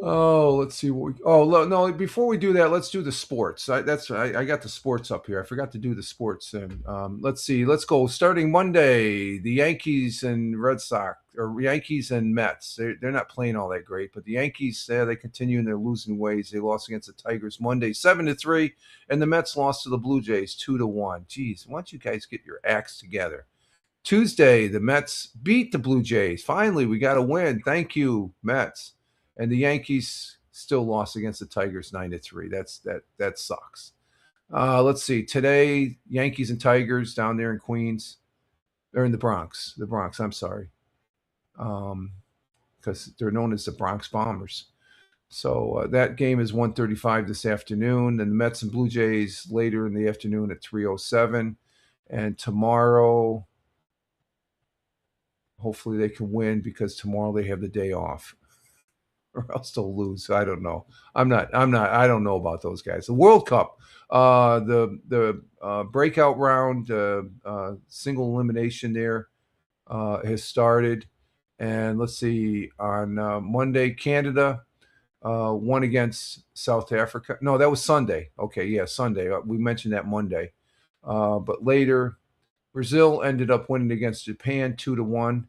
Oh, let's see what no, before we do that, let's do the sports. I got the sports up here. I forgot to do the sports. And let's see. Let's go. Starting Monday, the Yankees and Red Sox, or Yankees and Mets. They're not playing all that great, but the Yankees, they continue in their losing ways. They lost against the Tigers Monday 7-3, and the Mets lost to the Blue Jays 2-1. Jeez, why don't you guys get your acts together? Tuesday, the Mets beat the Blue Jays. Finally, we got a win. Thank you, Mets. And the Yankees still lost against the Tigers 9-3. That sucks. Let's see. Today, Yankees and Tigers down there in Queens. They're in the Bronx. The Bronx, I'm sorry. Because they're known as the Bronx Bombers. So that game is 1:35 this afternoon. And the Mets and Blue Jays later in the afternoon at 3:07. And tomorrow, hopefully they can win because tomorrow they have the day off. Or else they'll lose. I don't know. I don't know about those guys. The World Cup, the breakout round, single elimination there has started. And let's see, on Monday, Canada won against South Africa. No, that was Sunday. Okay, yeah, Sunday. We mentioned that Monday. But later, Brazil ended up winning against Japan 2-1.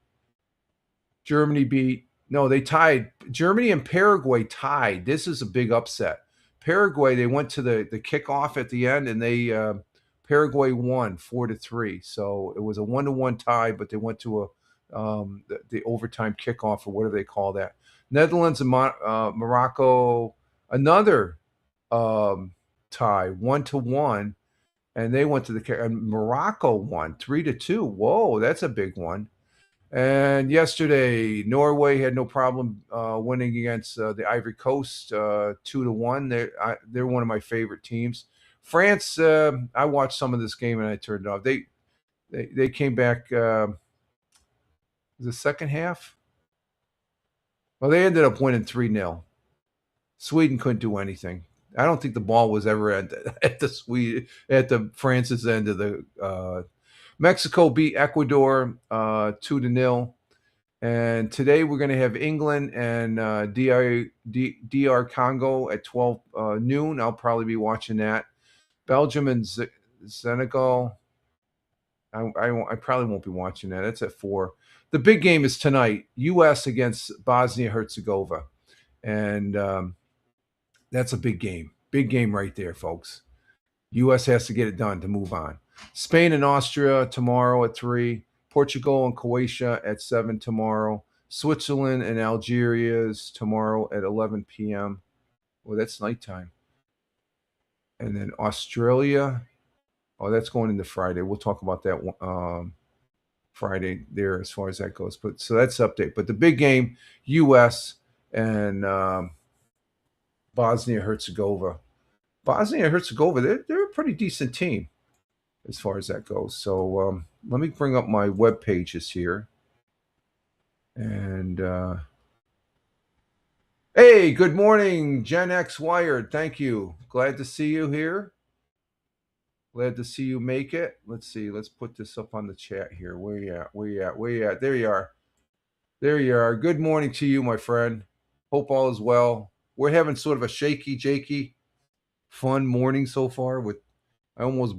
They tied. Germany and Paraguay tied. This is a big upset. Paraguay, they went to the kickoff at the end, and Paraguay won 4-3. So it was a 1-1 tie, but they went to the overtime kickoff or whatever they call that. Netherlands and Morocco, another tie, 1-1, and they went to and Morocco won 3-2. Whoa, that's a big one. And yesterday, Norway had no problem winning against the Ivory Coast 2-1. They're one of my favorite teams. France, I watched some of this game and I turned it off. They came back the second half. Well, they ended up winning 3-0. Sweden couldn't do anything. I don't think the ball was ever at the France's end of the. Mexico beat Ecuador 2-0. And today we're going to have England and DR Congo at 12 noon. I'll probably be watching that. Belgium and Senegal. I probably won't be watching that. That's at 4. The big game is tonight. U.S. against Bosnia-Herzegovina. And that's a big game. Big game right there, folks. U.S. has to get it done to move on. Spain and Austria tomorrow at 3. Portugal and Croatia at 7 tomorrow. Switzerland and Algeria is tomorrow at 11 p.m. Well, that's nighttime. And then Australia. Oh, that's going into Friday. We'll talk about that Friday there as far as that goes. But so that's update. But the big game, U.S. and Bosnia-Herzegovina. Bosnia-Herzegovina, they're a pretty decent team as far as that goes. So let me bring up my web pages here. And hey, good morning, Gen X Wired. Thank you. Glad to see you here. Glad to see you make it. Let's see. Let's put this up on the chat here. Where you at? There you are. There you are. Good morning to you, my friend. Hope all is well. We're having sort of a shaky, fun morning so far. I almost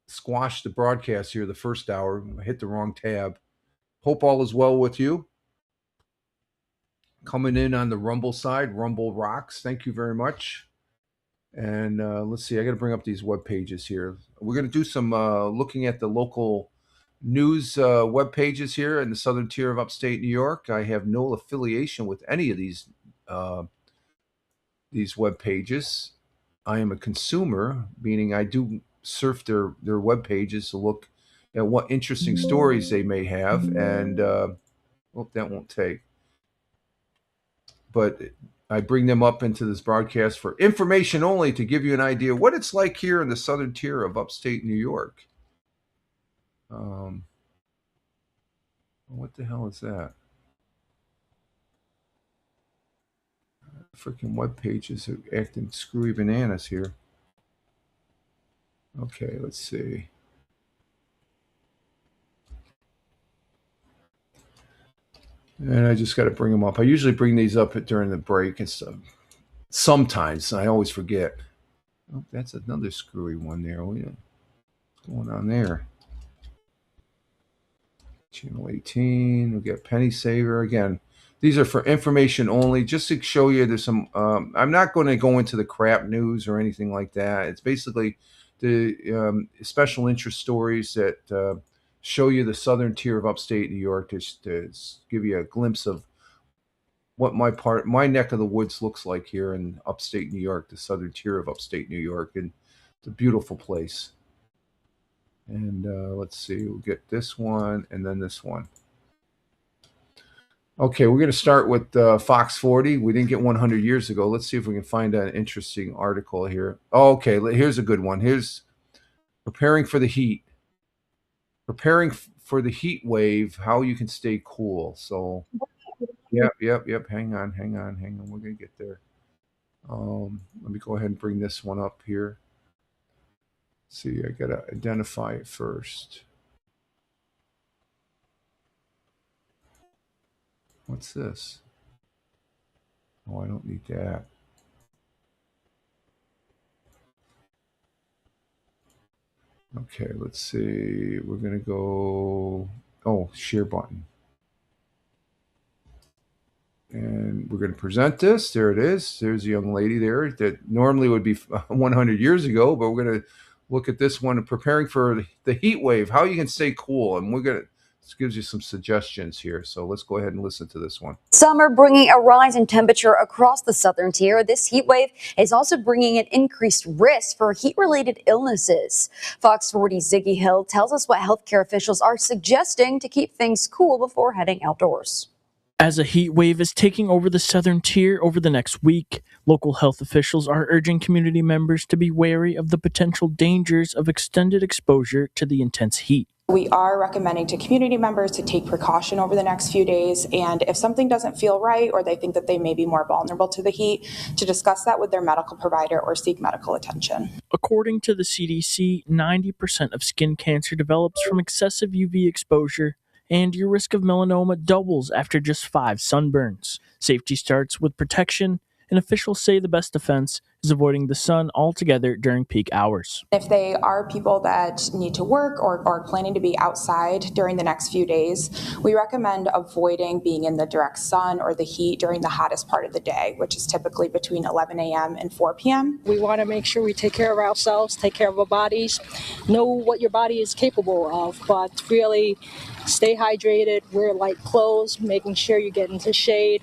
squashed the broadcast here the first hour. I hit the wrong tab. Hope all is well with you. Coming in on the Rumble side, Rumble rocks. Thank you very much. And let's see, I got to bring up these web pages here. We're going to do some looking at the local news web pages here in the southern tier of upstate New York. I have no affiliation with any of these web pages. I am a consumer, meaning I do surf their web pages to look at what interesting stories they may have. And that won't take. But I bring them up into this broadcast for information only to give you an idea what it's like here in the southern tier of upstate New York. What the hell is that? Freaking web pages are acting screwy bananas here. Okay, let's see. And I just got to bring them up. I usually bring these up during the break and stuff. Sometimes I always forget. Oh, that's another screwy one there. Oh, yeah. What's going on there? Channel 18. We got Penny Saver again. These are for information only, just to show you there's some. I'm not going to go into the crap news or anything like that. It's basically the special interest stories that show you the southern tier of upstate New York, to give you a glimpse of what my neck of the woods looks like here in upstate New York, the southern tier of upstate New York, and it's a beautiful place. And let's see, we'll get this one and then this one. Okay, we're going to start with Fox 40. We didn't get 100 years ago. Let's see if we can find an interesting article here. Oh, okay, here's a good one. Here's preparing for the heat. Preparing for the heat wave, how you can stay cool. So, yep. Hang on. We're going to get there. Let me go ahead and bring this one up here. See, I got to identify it first. What's this? Oh, I don't need that. Okay, let's see. We're going to go, share button. And we're going to present this. There it is. There's a young lady there that normally would be 100 years ago, but we're going to look at this one, preparing for the heat wave, how you can stay cool. And this gives you some suggestions here. So let's go ahead and listen to this one. Summer bringing a rise in temperature across the southern tier. This heat wave is also bringing an increased risk for heat-related illnesses. Fox 40's Ziggy Hill tells us what healthcare officials are suggesting to keep things cool before heading outdoors. As a heat wave is taking over the southern tier over the next week, local health officials are urging community members to be wary of the potential dangers of extended exposure to the intense heat. We are recommending to community members to take precaution over the next few days, and if something doesn't feel right or they think that they may be more vulnerable to the heat, to discuss that with their medical provider or seek medical attention. According to the CDC, 90% of skin cancer develops from excessive UV exposure, and your risk of melanoma doubles after just 5 sunburns. Safety starts with protection, and officials say the best defense is avoiding the sun altogether during peak hours. If they are people that need to work or are planning to be outside during the next few days, we recommend avoiding being in the direct sun or the heat during the hottest part of the day, which is typically between 11 a.m. and 4 p.m. We want to make sure we take care of ourselves, take care of our bodies, know what your body is capable of, but really stay hydrated, wear light clothes, making sure you get into shade.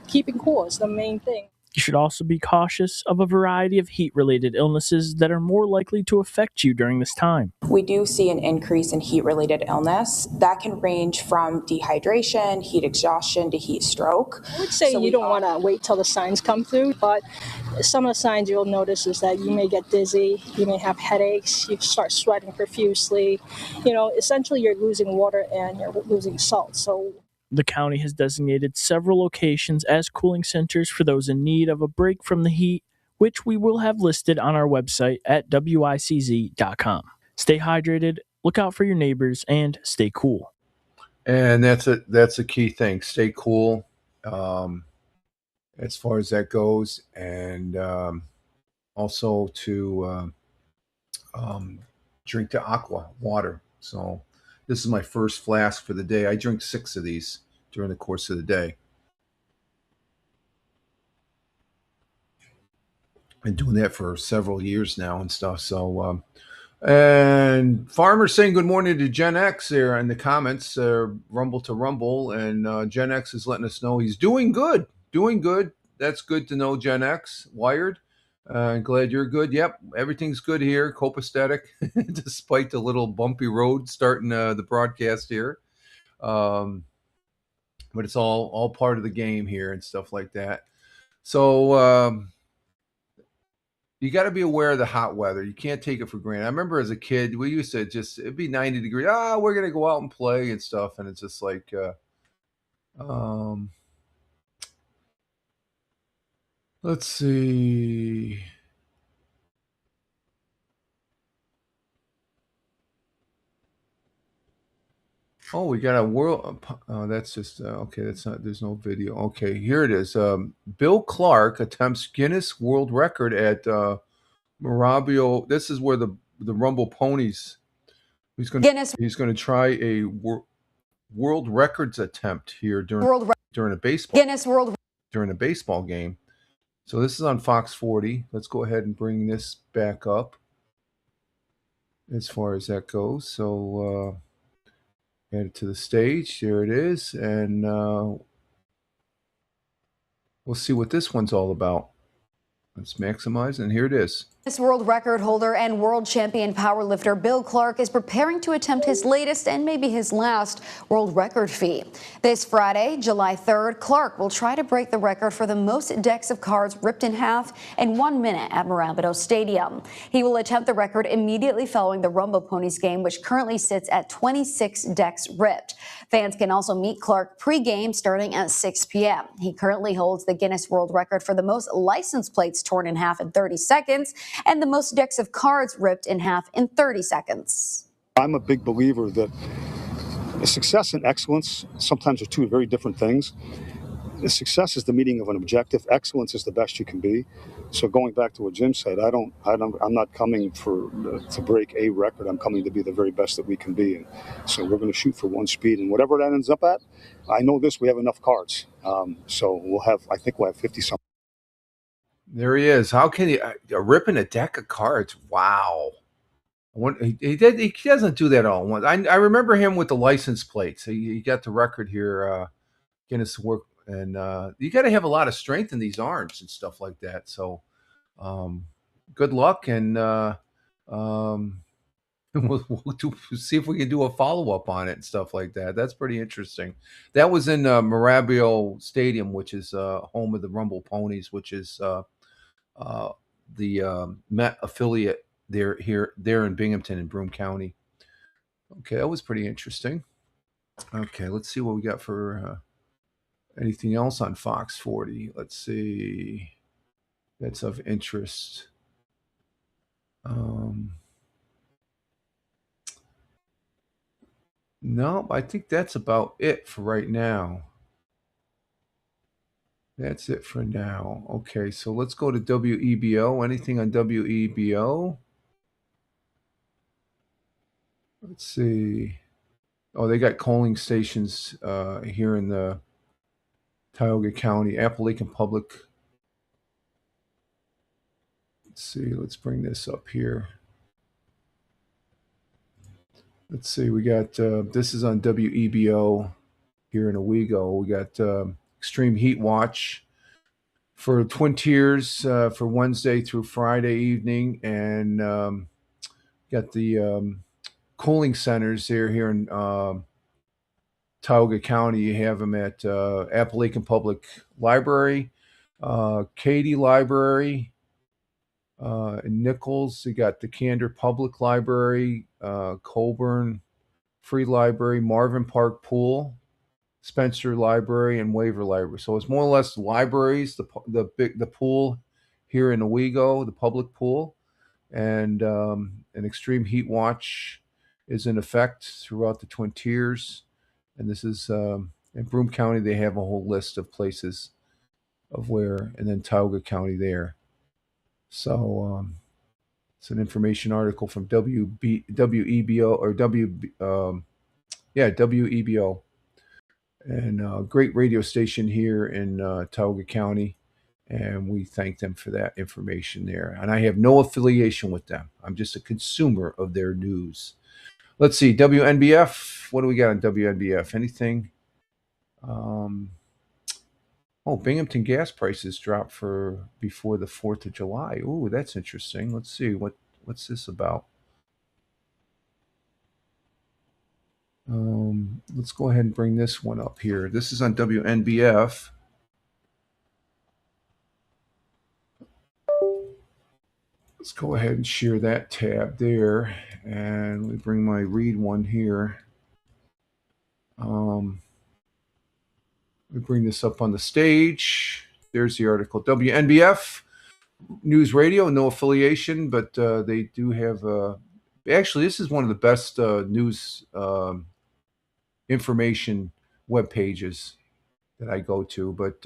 Keeping cool is the main thing. You should also be cautious of a variety of heat-related illnesses that are more likely to affect you during this time. We do see an increase in heat-related illness. That can range from dehydration, heat exhaustion, to heat stroke. I would say you don't want to wait till the signs come through, but some of the signs you'll notice is that you may get dizzy, you may have headaches, you start sweating profusely. Essentially you're losing water and you're losing salt. So the county has designated several locations as cooling centers for those in need of a break from the heat, which we will have listed on our website at wicz.com. Stay hydrated, look out for your neighbors, and stay cool. And that's a key thing. Stay cool as far as that goes. And also to drink the aqua water. So this is my first flask for the day. I drink 6 of these during the course of the day. Been doing that for several years now and stuff. So, and Farmer's saying good morning to Gen X there in the comments, Rumble to Rumble. And Gen X is letting us know he's doing good. That's good to know, Gen X. Wired. Glad you're good. Yep, everything's good here. Copacetic, despite the little bumpy road starting the broadcast here. But it's all part of the game here and stuff like that. So you got to be aware of the hot weather. You can't take it for granted. I remember as a kid, we used to it'd be 90 degrees. We're going to go out and play and stuff. And it's just like, let's see. Oh, we got a world. That's just okay. That's not. There's no video. Okay, here it is. Bill Clark attempts Guinness World Record at Marabio. This is where the Rumble Ponies. He's going to try a world records attempt here during a baseball game. So this is on Fox 40. Let's go ahead and bring this back up as far as that goes. So Add it to the stage. There it is. And we'll see what this one's all about. Let's maximize, and here it is. This world record holder and world champion powerlifter Bill Clark is preparing to attempt his latest and maybe his last world record feat. This Friday, July 3rd, Clark will try to break the record for the most decks of cards ripped in half in 1 minute at Mirabito Stadium. He will attempt the record immediately following the Rumble Ponies game, which currently sits at 26 decks ripped. Fans can also meet Clark pre-game starting at 6 p.m. He currently holds the Guinness World Record for the most license plates torn in half in 30 seconds and the most decks of cards ripped in half in 30 seconds. I'm a big believer that success and excellence sometimes are two very different things. Success is the meeting of an objective. Excellence is the best you can be. So going back to what Jim said, I'm not coming to break a record. I'm coming to be the very best that we can be. And so we're going to shoot for one speed, and whatever that ends up at, I know this. We have enough cards, so I think we'll have 50 something. There he is. How can he ripping a deck of cards? Wow. He doesn't do that all at once. I remember him with the license plates. He got the record here, Guinness Work, and you got to have a lot of strength in these arms and stuff like that. So, good luck, and we'll see if we can do a follow up on it and stuff like that. That's pretty interesting. That was in Mirabito Stadium, which is home of the Rumble Ponies, which is the Met affiliate there in Binghamton in Broome County. Okay, that was pretty interesting. Okay, let's see what we got for anything else on Fox 40. Let's see. That's of interest. No, I think that's about it for right now. That's it for now. Okay, so let's go to WEBO. Anything on WEBO? Let's see. Oh, they got coaling stations here in the Tioga County, Appalachian Public. Let's see. Let's bring this up here. Let's see. We got this is on WEBO here in Owego. We got Extreme Heat Watch for Twin Tiers for Wednesday through Friday evening, and got the cooling centers here in Tioga County. You have them at Appalachian Public Library, Katy Library, in Nichols. You got the Candor Public Library, Colburn Free Library, Marvin Park Pool, Spencer Library, and Waver Library. So it's more or less libraries, the pool here in Owego, the public pool, and an extreme heat watch is in effect throughout the Twin Tiers. And this is in Broome County. They have a whole list of places of where, and then Tioga County there. So it's an information article from WEBO or WEBO, and great radio station here in Tioga County, and we thank them for that information there. And I have no affiliation with them. I'm just a consumer of their news. Let's see, WNBF. What do we got on WNBF? Anything? Binghamton gas prices dropped for before the 4th of July. Ooh, that's interesting. Let's see. What's this about? Let's go ahead and bring this one up here. This is on WNBF. Let's go ahead and share that tab there. And let me bring my read one here. Let me bring this up on the stage. There's the article. WNBF News Radio, no affiliation, but they do have. Actually, this is one of the best news information web pages that I go to. But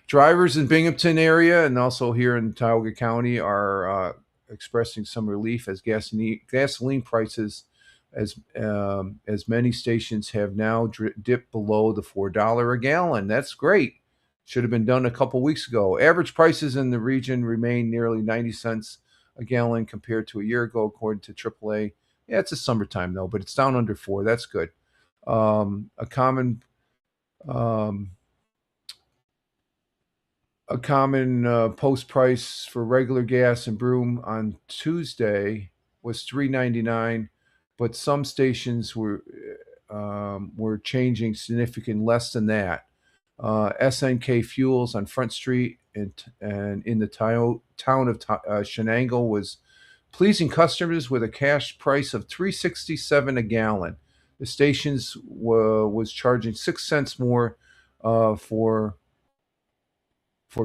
drivers in Binghamton area and also here in Tioga County are expressing some relief as gasoline prices, as many stations have now dipped below the $4 a gallon. That's great. Should have been done a couple weeks ago. Average prices in the region remain nearly 90 cents a gallon compared to a year ago, according to AAA. Yeah, it's a summertime though, but it's down under $4. That's good. A common post price for regular gas and Broome on Tuesday was $3.99, but some stations were changing significantly less than that. SNK Fuels on Front Street and in the town of Shenango was pleasing customers with a cash price of $3.67 a gallon. The stations was charging 6 cents more for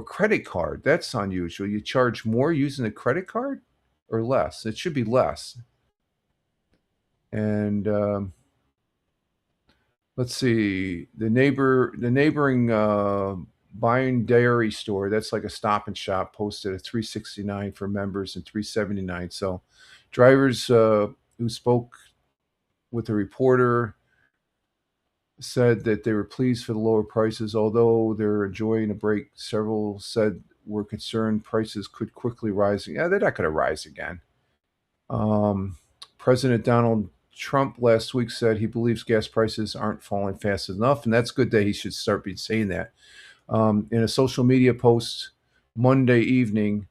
credit card. That's unusual. You charge more using a credit card or less? It should be less. And let's see, the neighboring Bayern Dairy store, that's like a Stop and Shop, posted a $3.69 for members and $3.79. So drivers who spoke with the reporter said that they were pleased for the lower prices, although they're enjoying a break. Several said were concerned prices could quickly rise. Yeah, they're not going to rise again. President Donald Trump last week said he believes gas prices aren't falling fast enough, and that's good that he should start saying that. In a social media post Monday evening,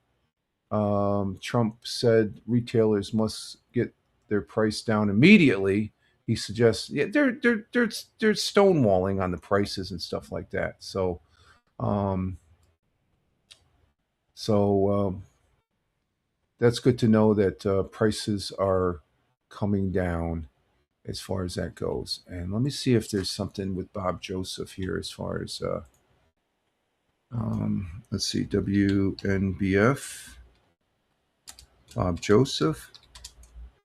Trump said retailers must get their price down immediately. He suggests, yeah, they're stonewalling on the prices and stuff like that. So that's good to know that prices are coming down as far as that goes. And let me see if there's something with Bob Joseph here as far as let's see, WNBF. Bob Joseph.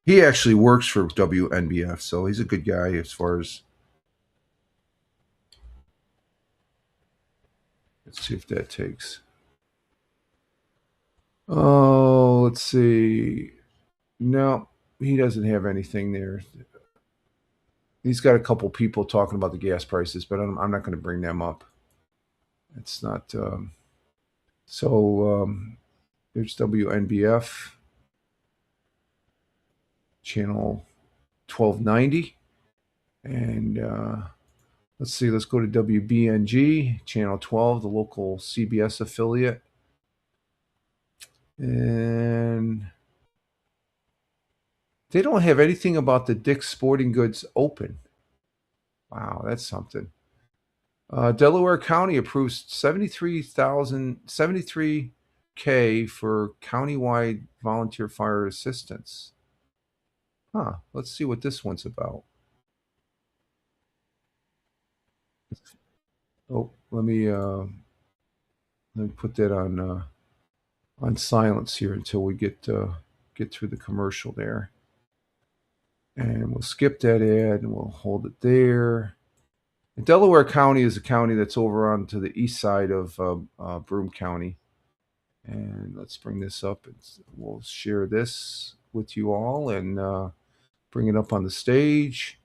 He actually works for WNBF, so he's a good guy as far as. Let's see if that takes. Oh, let's see. No, he doesn't have anything there. He's got a couple people talking about the gas prices, but I'm not going to bring them up. It's not. There's WNBF. Channel 1290. And let's see, let's go to WBNG, Channel 12, the local CBS affiliate. And they don't have anything about the Dick's Sporting Goods Open. Wow, that's something. Delaware County approves $73K for countywide volunteer fire assistance. Let's see what this one's about. Oh, let me put that on silence here until we get through the commercial there. And we'll skip that ad and we'll hold it there. And Delaware County is a county that's over on to the east side of Broome County. And let's bring this up. We'll share this with you all and bring it up on the stage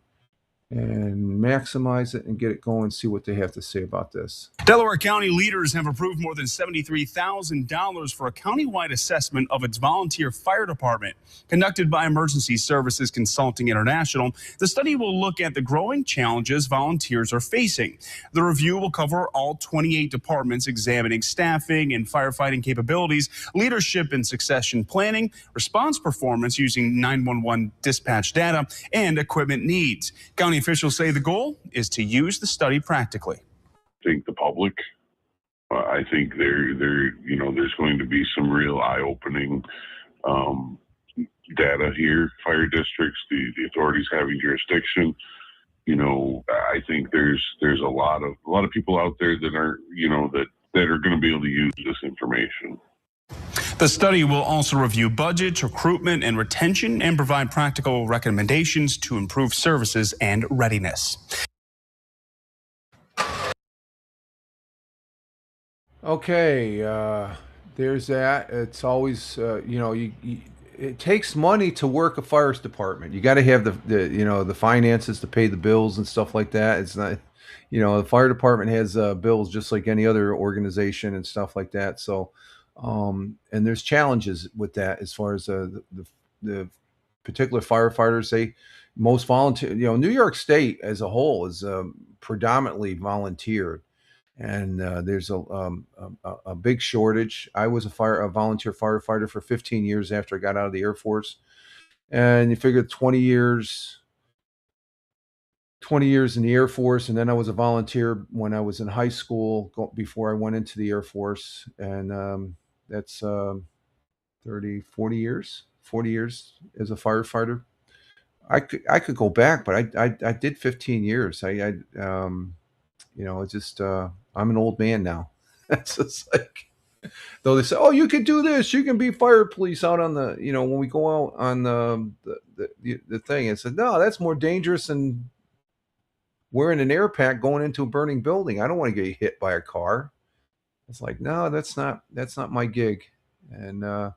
and maximize it and get it going and see what they have to say about this. Delaware County leaders have approved more than $73,000 for a countywide assessment of its volunteer fire department. Conducted by Emergency Services Consulting International, the study will look at the growing challenges volunteers are facing. The review will cover all 28 departments, examining staffing and firefighting capabilities, leadership and succession planning, response performance using 911 dispatch data, and equipment needs. County officials say the goal is to use the study practically. I think the public, I think there's going to be some real eye-opening data here. Fire districts, the authorities having jurisdiction. I think there's a lot of people out there that are that are going to be able to use this information. The study will also review budgets, recruitment, and retention, and provide practical recommendations to improve services and readiness. Okay, there's that. It's always, it takes money to work a fire department. You got to have the finances to pay the bills and stuff like that. It's not, the fire department has bills just like any other organization and stuff like that. So, and there's challenges with that as far as the particular firefighters. most volunteer. New York State as a whole is predominantly volunteer, and there's a big shortage. I was a volunteer firefighter for 15 years after I got out of the Air Force, and you figure 20 years in the Air Force, and then I was a volunteer when I was in high school before I went into the Air Force, and that's 30, 40 years, 40 years as a firefighter. I could go back, but I did 15 years. It's just I'm an old man now. It's just like, though they say, oh, you can do this, you can be fire police out on the, when we go out on the thing. I said, no, that's more dangerous than wearing an air pack going into a burning building. I don't want to get hit by a car. It's like, no, that's not my gig. And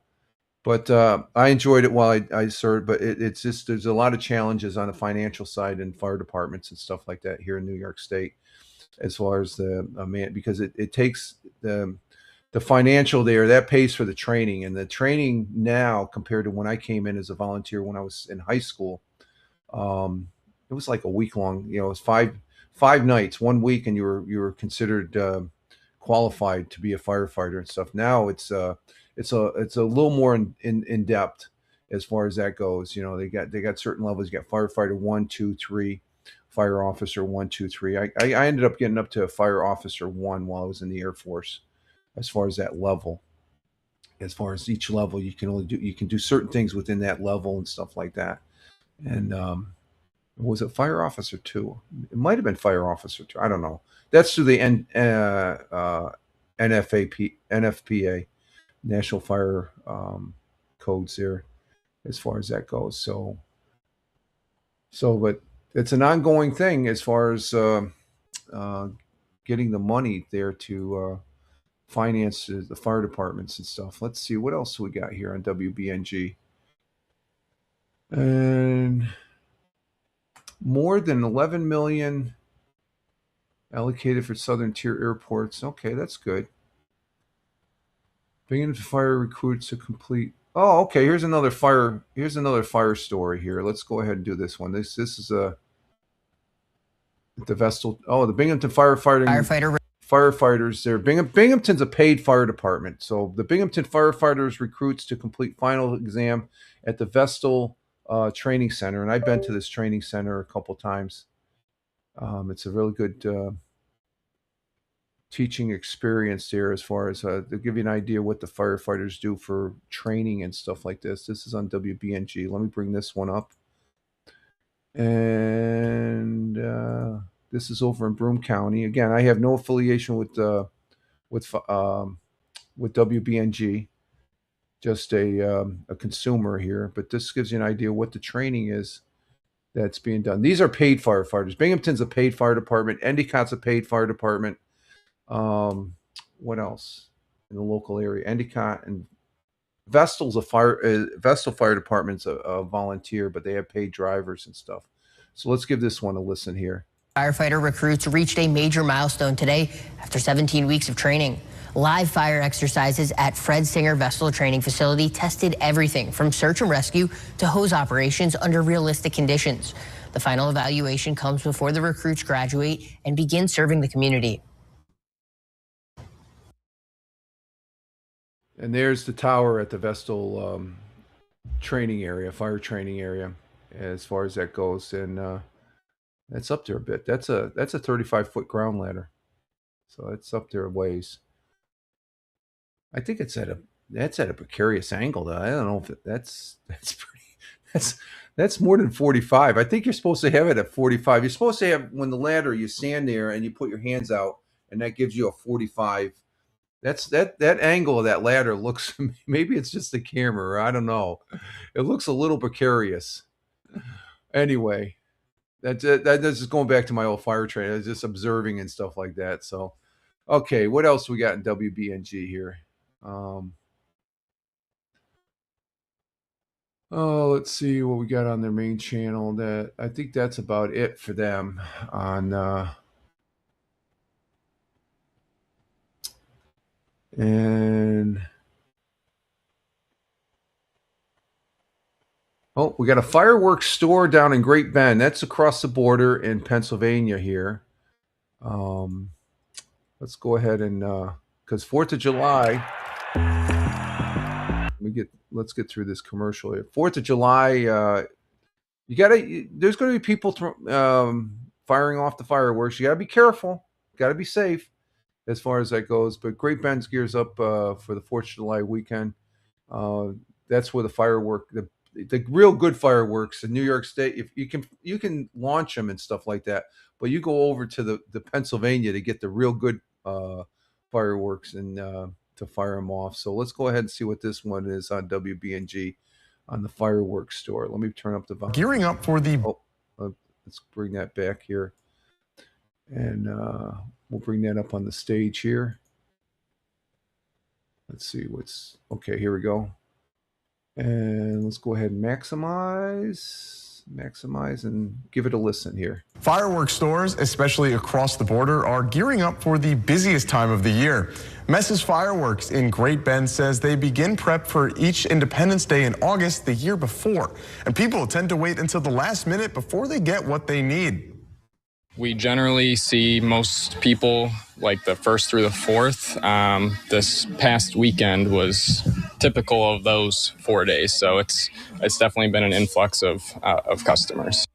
but I enjoyed it while I served. But it's just, there's a lot of challenges on the financial side in fire departments and stuff like that here in New York State, as far as the man, because it takes the financial there, that pays for the training, and the training now compared to when I came in as a volunteer when I was in high school. It was like a week long. It was five nights, 1 week, and you were considered qualified to be a firefighter and stuff. Now it's a little more in depth as far as that goes. They got certain levels. You got firefighter 1, 2, 3, fire officer 1, 2, 3. I ended up getting up to a fire officer 1 while I was in the Air Force. As far as that level, as far as each level, you can do certain things within that level and stuff like that. And was it fire officer 2? It might have been fire officer 2. I don't know. That's through the NFPA, National Fire Codes there, as far as that goes. But it's an ongoing thing as far as getting the money there to finance the fire departments and stuff. Let's see what else we got here on WBNG. And more than 11 million allocated for Southern Tier airports. Okay, that's good. Bringing to fire recruits to complete. Oh, okay. Here's another fire story here. Let's go ahead and do this one. This is the Vestal. Oh, the Binghamton firefighters there. Binghamton's a paid fire department. So the Binghamton firefighters recruits to complete final exam at the Vestal training center. And I've been to this training center a couple times. It's a really good teaching experience there, as far as to give you an idea what the firefighters do for training and stuff like this. This is on WBNG. Let me bring this one up. And this is over in Broome County. Again, I have no affiliation with WBNG, just a consumer here. But this gives you an idea what the training is that's being done. These are paid firefighters. Binghamton's a paid fire department. Endicott's a paid fire department. What else in the local area? Endicott and Vestal's Vestal Fire Department's a volunteer, but they have paid drivers and stuff. So let's give this one a listen here. Firefighter recruits reached a major milestone today after 17 weeks of training. Live fire exercises at Fred Singer Vestal Training Facility tested everything from search and rescue to hose operations under realistic conditions. The final evaluation comes before the recruits graduate and begin serving the community. And there's the tower at the Vestal training area, fire training area, as far as that goes. And that's up there a bit. That's a 35-foot ground ladder, so it's up there a ways. I think that's at a precarious angle, though. I don't know if that's more than 45. I think you're supposed to have it at 45. You're supposed to have, when the ladder, you stand there and you put your hands out, and that gives you a 45. That angle of that ladder looks, maybe it's just the camera, or I don't know. It looks a little precarious. Anyway, that's just going back to my old fire training. I was just observing and stuff like that. So, okay, what else we got in WBNG here? Let's see what we got on their main channel. That I think that's about it for them on and Oh, we got a fireworks store down in Great Bend. That's across the border in Pennsylvania here. Let's go ahead and because 4th of July. Let's get through this commercial here. 4th of July. There's going to be people firing off the fireworks. You got to be careful. Got to be safe as far as that goes. But Great Bend's gears up for the 4th of July weekend. That's where the real good fireworks in New York State. If you can launch them and stuff like that, but you go over to the Pennsylvania to get the real good fireworks and to fire them off. So let's go ahead and see what this one is on WBNG on the fireworks store. Let me turn up the volume. Gearing up for the. Let's bring that back here, and we'll bring that up on the stage here. Let's see what's okay. Here we go. And let's go ahead and maximize and give it a listen here. Fireworks stores, especially across the border, are gearing up for the busiest time of the year. Mess's Fireworks in Great Bend says they begin prep for each Independence Day in August the year before, and people tend to wait until the last minute before they get what they need. We generally see most people like the 1st through the 4th. This past weekend was typical of those 4 days, so it's definitely been an influx of customers.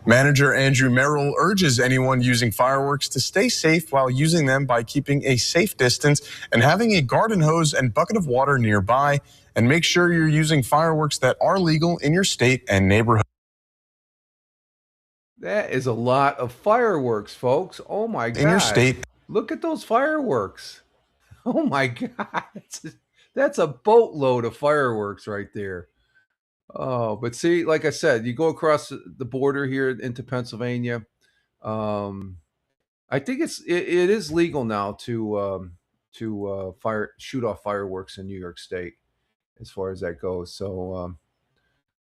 Manager Andrew Merrill urges anyone using fireworks to stay safe while using them by keeping a safe distance and having a garden hose and bucket of water nearby, and make sure you're using fireworks that are legal in your state and neighborhood. That is a lot of fireworks, folks. Oh my God. In your state. Look at those fireworks. Oh my God. That's a boatload of fireworks right there. Oh, but see, like I said, you go across the border here into Pennsylvania. I think it is legal now to shoot off fireworks in New York State as far as that goes.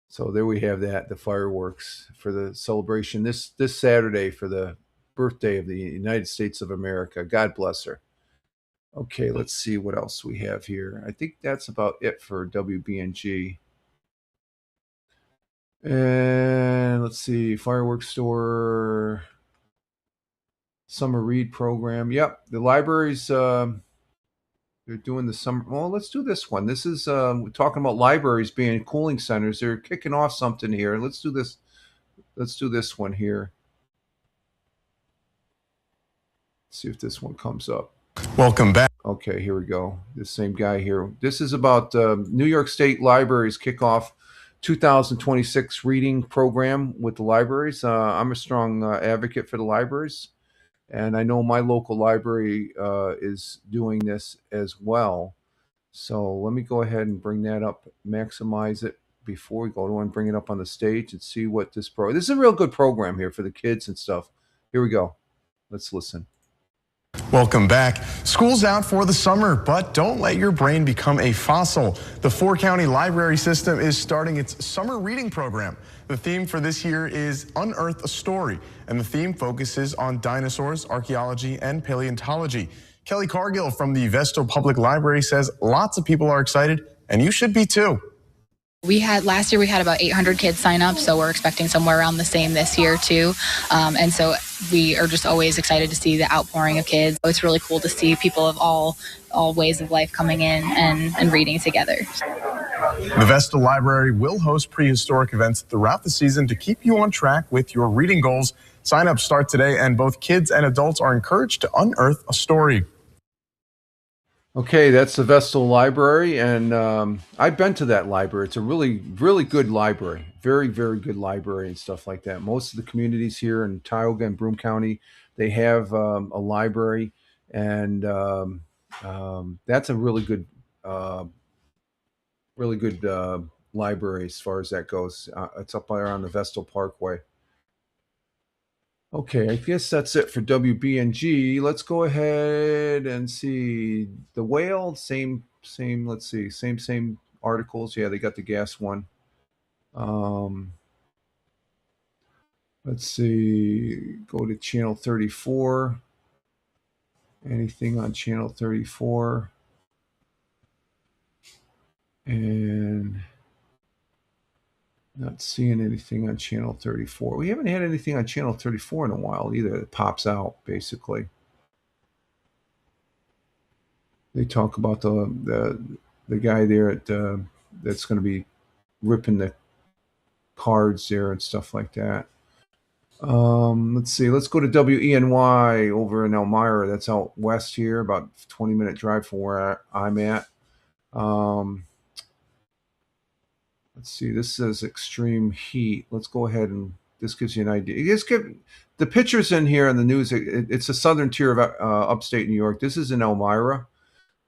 So there we have that, the fireworks for the celebration this Saturday for the birthday of the United States of America. God bless her. Okay, let's see what else we have here. I think that's about it for WBNG. And let's see, fireworks store, summer read program. Yep, the libraries, they're doing the summer. Well, let's do this one. This is we're talking about libraries being cooling centers. They're kicking off something here. Let's do this. Let's do this one here. Let's see if this one comes up. Welcome back. Okay, here we go. This same guy here. This is about New York State Libraries kickoff 2026 reading program with the libraries. I'm a strong advocate for the libraries. And I know my local library is doing this as well. So let me go ahead and bring that up, maximize it before we go to and bring it up on the stage and see what this is a real good program here for the kids and stuff. Here we go. Let's listen. Welcome back. School's out for the summer, but don't let your brain become a fossil. The four-county library system is starting its summer reading program. The theme for this year is Unearth a Story, and the theme focuses on dinosaurs, archaeology, and paleontology. Kelly Cargill from the Vestal Public Library says lots of people are excited, and you should be too. Last year we had about 800 kids sign up, so we're expecting somewhere around the same this year too. And so we are just always excited to see the outpouring of kids. It's really cool to see people of all ways of life coming in and reading together. The Vestal Library will host prehistoric events throughout the season to keep you on track with your reading goals. Sign-ups start today, and both kids and adults are encouraged to unearth a story. Okay, that's the Vestal Library, and I've been to that library. It's a really, really good library. Very, very good library and stuff like that. Most of the communities here in Tioga and Broome County, they have a library, and that's a really good library as far as that goes. It's up there on the Vestal Parkway. Okay, I guess that's it for WBNG. Let's go ahead and see the Whale. Same. Let's see, same articles. Yeah, they got the gas one. Let's see. Go to channel 34. Anything on channel 34? And Not seeing anything on channel 34. We haven't had anything on channel 34 in a while either. It pops out basically. They talk about the guy there at that's going to be ripping the cards there and stuff like that. Let's see. Let's go to WENY over in Elmira. That's out west here, about 20-minute drive from where I'm at. Let's see. This says extreme heat. Let's go ahead and this gives you an idea. Just give the pictures in here in the news. It's a southern tier of upstate New York. This is in Elmira.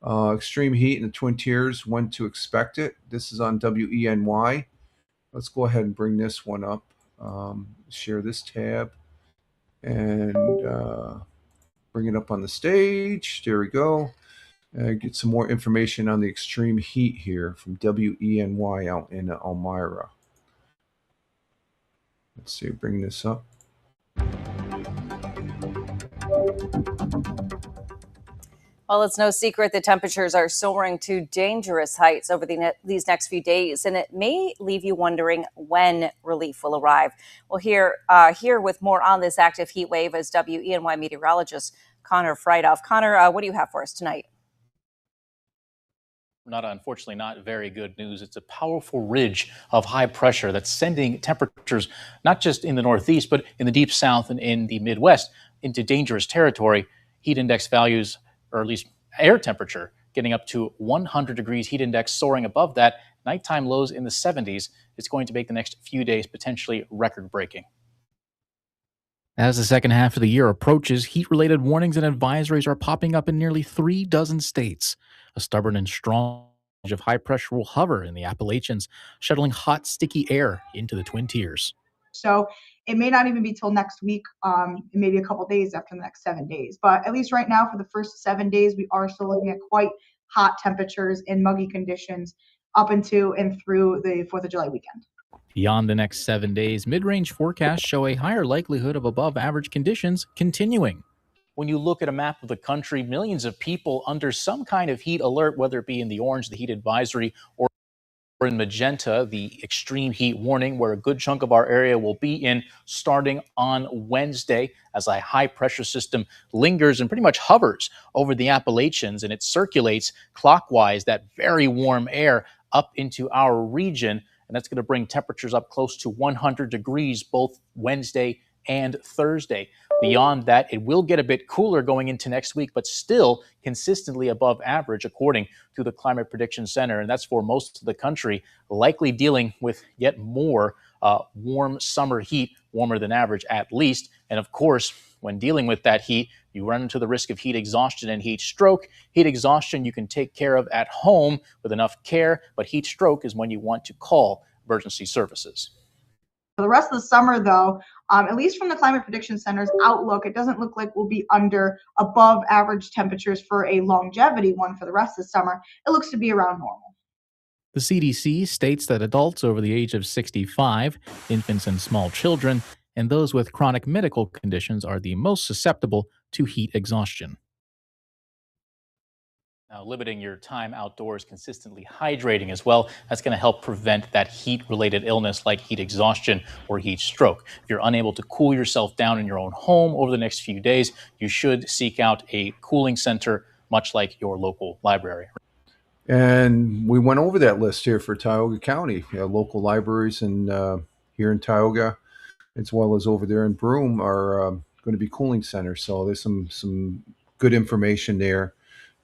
Extreme heat in the Twin Tiers. When to expect it. This is on WENY. Let's go ahead and bring this one up. Share this tab and bring it up on the stage. There we go. Get some more information on the extreme heat here from WENY out in Elmira. Let's see, bring this up. Well, it's no secret that temperatures are soaring to dangerous heights over these next few days, and it may leave you wondering when relief will arrive. Well, here with more on this active heat wave is WENY meteorologist Connor Friedhoff. Connor, what do you have for us tonight? Unfortunately, not very good news. It's a powerful ridge of high pressure that's sending temperatures, not just in the Northeast, but in the deep South and in the Midwest, into dangerous territory. Heat index values, or at least air temperature, getting up to 100 degrees, heat index soaring above that, nighttime lows in the 70s. It's going to make the next few days potentially record-breaking. As the second half of the year approaches, heat-related warnings and advisories are popping up in nearly 3 dozen states. A stubborn and strong edge of high pressure will hover in the Appalachians, shuttling hot, sticky air into the Twin Tiers. So it may not even be till next week, maybe a couple days after the next 7 days. But at least right now, for the first 7 days, we are still looking at quite hot temperatures and muggy conditions up into and through the 4th of July weekend. Beyond the next 7 days, mid-range forecasts show a higher likelihood of above-average conditions continuing. When you look at a map of the country, millions of people under some kind of heat alert, whether it be in the orange, the heat advisory, or in magenta, the extreme heat warning, where a good chunk of our area will be in starting on Wednesday as a high pressure system lingers and pretty much hovers over the Appalachians, and it circulates clockwise, that very warm air up into our region. And that's going to bring temperatures up close to 100 degrees both Wednesday and Thursday. Beyond that, it will get a bit cooler going into next week, but still consistently above average, according to the Climate Prediction Center. And that's for most of the country, likely dealing with yet more warm summer heat, warmer than average at least. And of course, when dealing with that heat, you run into the risk of heat exhaustion and heat stroke. Heat exhaustion you can take care of at home with enough care, but heat stroke is when you want to call emergency services. For the rest of the summer, though, at least from the Climate Prediction Center's outlook, it doesn't look like we'll be above average temperatures for a longevity one for the rest of the summer. It looks to be around normal. The CDC states that adults over the age of 65, infants and small children, and those with chronic medical conditions are the most susceptible to heat exhaustion. Now, limiting your time outdoors, consistently hydrating as well, that's going to help prevent that heat-related illness like heat exhaustion or heat stroke. If you're unable to cool yourself down in your own home over the next few days, you should seek out a cooling center, much like your local library. And we went over that list here for Tioga County. Local libraries and here in Tioga, as well as over there in Broome, are going to be cooling centers. So there's some good information there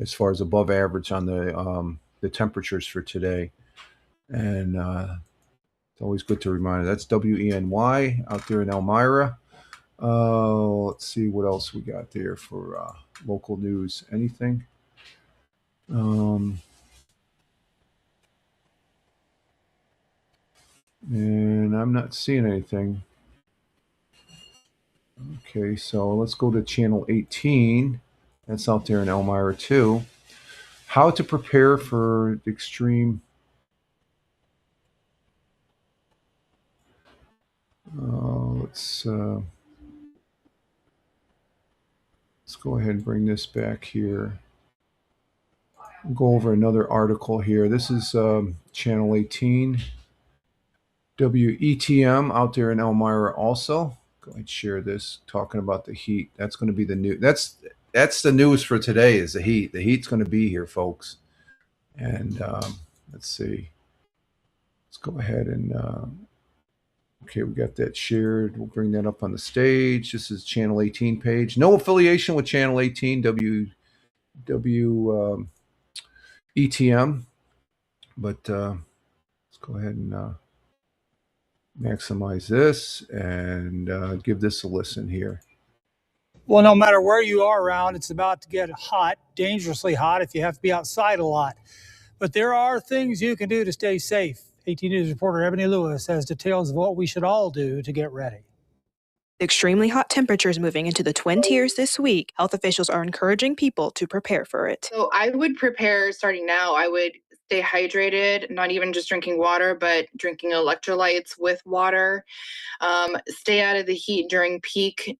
as far as above average on the temperatures for today. And it's always good to remind. That's WENY out there in Elmira. Let's see what else we got there for local news. Anything? And I'm not seeing anything. Okay, so let's go to channel 18. That's out there in Elmira too. How to prepare for the extreme. Let's go ahead and bring this back here. We'll go over another article here. This is channel 18. WETM out there in Elmira also. Go ahead and share this, talking about the heat. That's going to be the new. That's the news for today is the heat. The heat's going to be here, folks. And let's see. Let's go ahead and okay, we got that shared. We'll bring that up on the stage. This is Channel 18 page. No affiliation with Channel 18 ETM, but let's go ahead and maximize this and give this a listen here. Well, no matter where you are around, it's about to get hot, dangerously hot if you have to be outside a lot. But there are things you can do to stay safe. 18 News reporter Ebony Lewis has details of what we should all do to get ready. Extremely hot temperatures moving into the Twin Tiers this week. Health officials are encouraging people to prepare for it. So I would prepare starting now. I would stay hydrated, not even just drinking water, but drinking electrolytes with water. Stay out of the heat during peak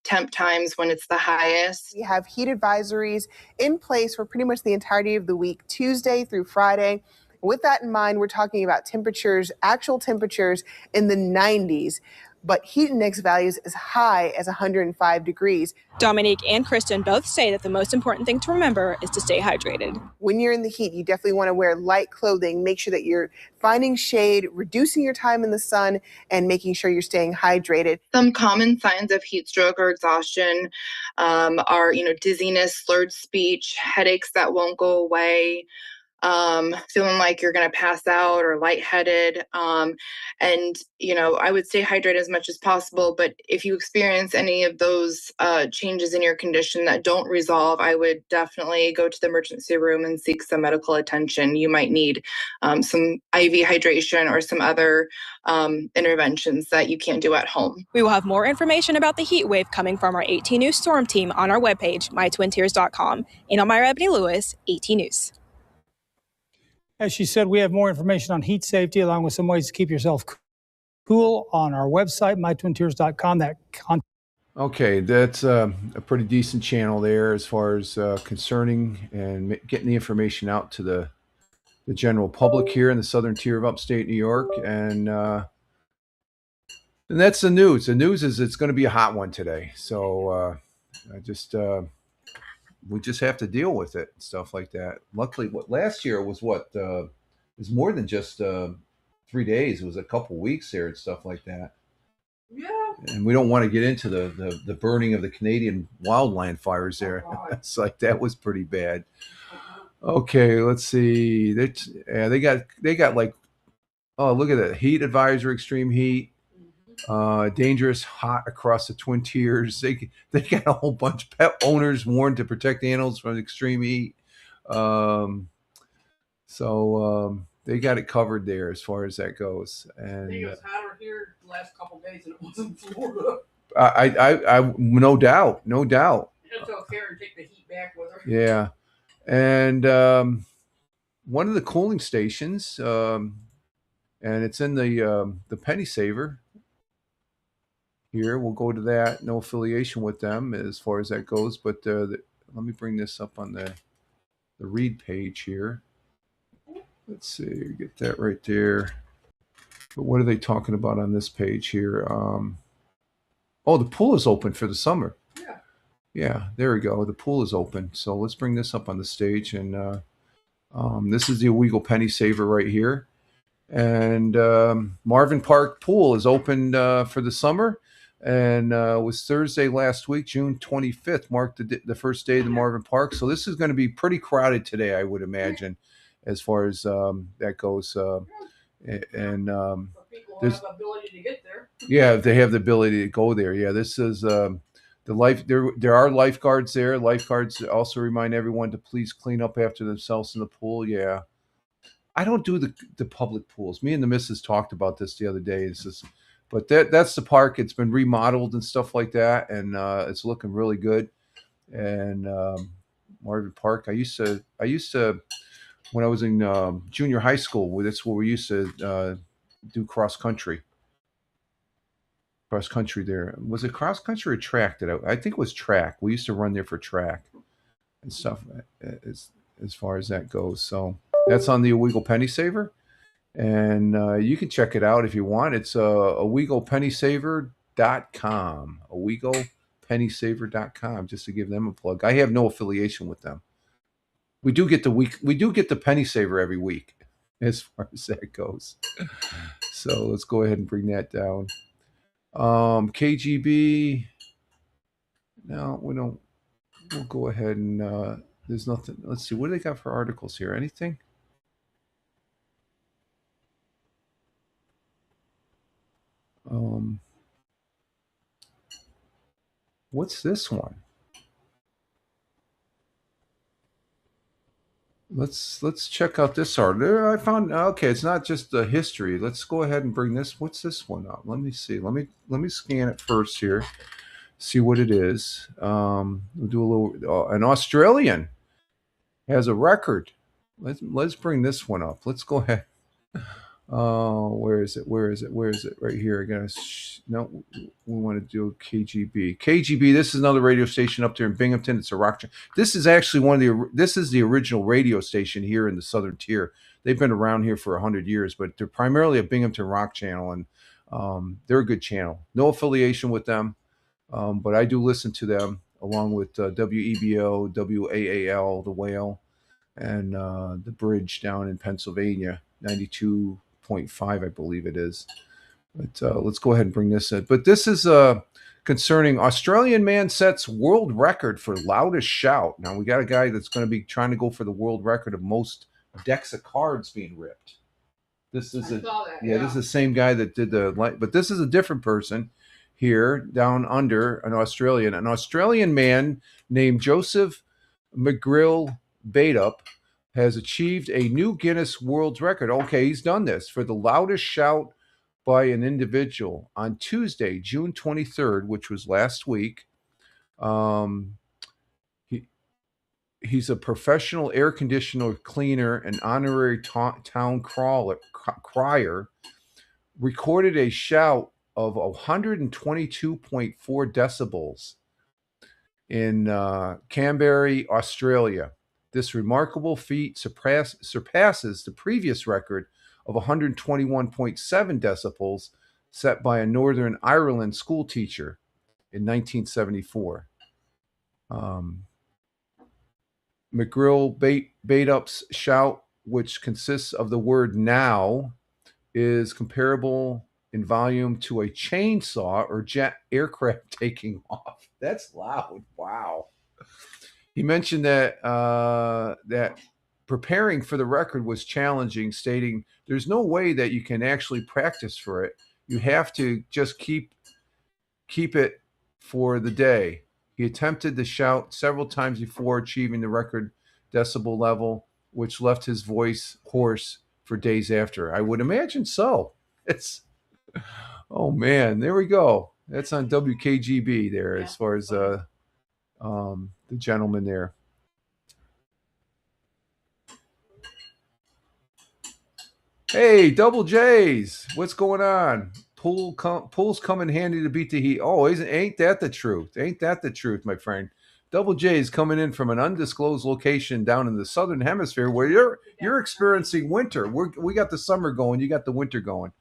temp times when it's the highest. We have heat advisories in place for pretty much the entirety of the week, Tuesday through Friday. With that in mind, we're talking about temperatures, actual temperatures in the 90s. But heat index values as high as 105 degrees. Dominique and Kristen both say that the most important thing to remember is to stay hydrated. When you're in the heat, you definitely want to wear light clothing. Make sure that you're finding shade, reducing your time in the sun, and making sure you're staying hydrated. Some common signs of heat stroke or exhaustion are, dizziness, slurred speech, headaches that won't go away, feeling like you're going to pass out or lightheaded. And I would stay hydrated as much as possible. But if you experience any of those changes in your condition that don't resolve, I would definitely go to the emergency room and seek some medical attention. You might need some IV hydration or some other interventions that you can't do at home. We will have more information about the heat wave coming from our 18 News Storm team on our webpage, mytwintiers.com. In Elmira, Ebony Lewis, 18 News. As she said, we have more information on heat safety along with some ways to keep yourself cool on our website, mytwintiers.com. Okay, that's a pretty decent channel there as far as concerning and getting the information out to the general public here in the southern tier of upstate New York. And that's the news. The news is it's going to be a hot one today. So we just have to deal with it and stuff like that. Luckily, last year was it was more than just 3 days. It was a couple weeks there and stuff like that. Yeah. And we don't want to get into the burning of the Canadian wildland fires there. It's like that was pretty bad. Okay, let's see. They got like, oh, look at that heat advisory, extreme heat. Dangerous hot across the Twin Tiers. They got a whole bunch of pet owners warned to protect animals from extreme heat. So they got it covered there as far as that goes. And I think it was hotter here the last couple of days than it was in Florida. I no doubt. It's okay to take the heat back with her. Yeah, and one of the cooling stations, and it's in the Penny Saver. Here, we'll go to that. No affiliation with them as far as that goes, but let me bring this up on the read page here. Let's see, get that right there. But what are they talking about on this page here? Oh, the pool is open for the summer. Yeah, there we go. The pool is open. So let's bring this up on the stage. And this is the Owego Penny Saver right here. And Marvin Park Pool is open for the summer. And it was Thursday last week, June 25th, marked the first day of the Marvin Park. So this is going to be pretty crowded today, I would imagine, as far as that goes. And People have the ability to get there. yeah, they have the ability to go there. Yeah, this is the life. There are lifeguards there. Lifeguards also remind everyone to please clean up after themselves in the pool. Yeah, I don't do the public pools. Me and the missus talked about this the other day. It's just, but that's the park. It's been remodeled and stuff like that, and it's looking really good. And Marvin Park. I used to when I was in junior high school. That's where we used to do cross country. Cross country there. Was it cross country or track? I think it was track. We used to run there for track and stuff as far as that goes. So that's on the Owego Penny Saver. And you can check it out if you want. It's OwegoPennySaver.com. OwegoPennySaver.com, just to give them a plug. I have no affiliation with them. We do get the Penny Saver every week, as far as that goes. So let's go ahead and bring that down. KGB. No, we don't. We'll go ahead and there's nothing. Let's see. What do they got for articles here? Anything? What's this one? Let's check out this article. I found okay. It's not just the history. Let's go ahead and bring this. What's this one up? Let me see. Let me scan it first here. See what it is. We'll do a little. An Australian has a record. Let's bring this one up. Let's go ahead. Where is it? Right here. No, we want to do KGB. KGB. This is another radio station up there in Binghamton. It's a rock. This is actually this is the original radio station here in the Southern Tier. They've been around here for 100 years, but they're primarily a Binghamton rock channel, and they're a good channel. No affiliation with them, but I do listen to them along with WEBO, WAAL, The Whale, and the Bridge down in Pennsylvania, 92.5, I believe it is. But let's go ahead and bring this in. But this is concerning Australian man sets world record for loudest shout. Now we got a guy that's going to be trying to go for the world record of most decks of cards being ripped. This is this is the same guy that did the light, but this is a different person here down under an Australian man named Joseph McGrill Baitup has achieved a new Guinness World Record. Okay, he's done this for the loudest shout by an individual on Tuesday, June 23rd, which was last week. He's a professional air conditioner cleaner and honorary town crier. Recorded a shout of 122.4 decibels in Canberra, Australia. This remarkable feat surpasses the previous record of 121.7 decibels set by a Northern Ireland school teacher in 1974. McGrill Baitup's shout, which consists of the word now, is comparable in volume to a chainsaw or jet aircraft taking off. That's loud. Wow. He mentioned that that preparing for the record was challenging, stating, "There's no way that you can actually practice for it. You have to just keep it for the day." He attempted to shout several times before achieving the record decibel level, which left his voice hoarse for days after. I would imagine so. Oh man, there we go. That's on WKGB there, as far as the gentleman there. Hey, Double J's, what's going on? Pools come in handy to beat the heat. Oh, ain't that the truth? Ain't that the truth, my friend? Double J's coming in from an undisclosed location down in the southern hemisphere where you're experiencing winter. We got the summer going, you got the winter going.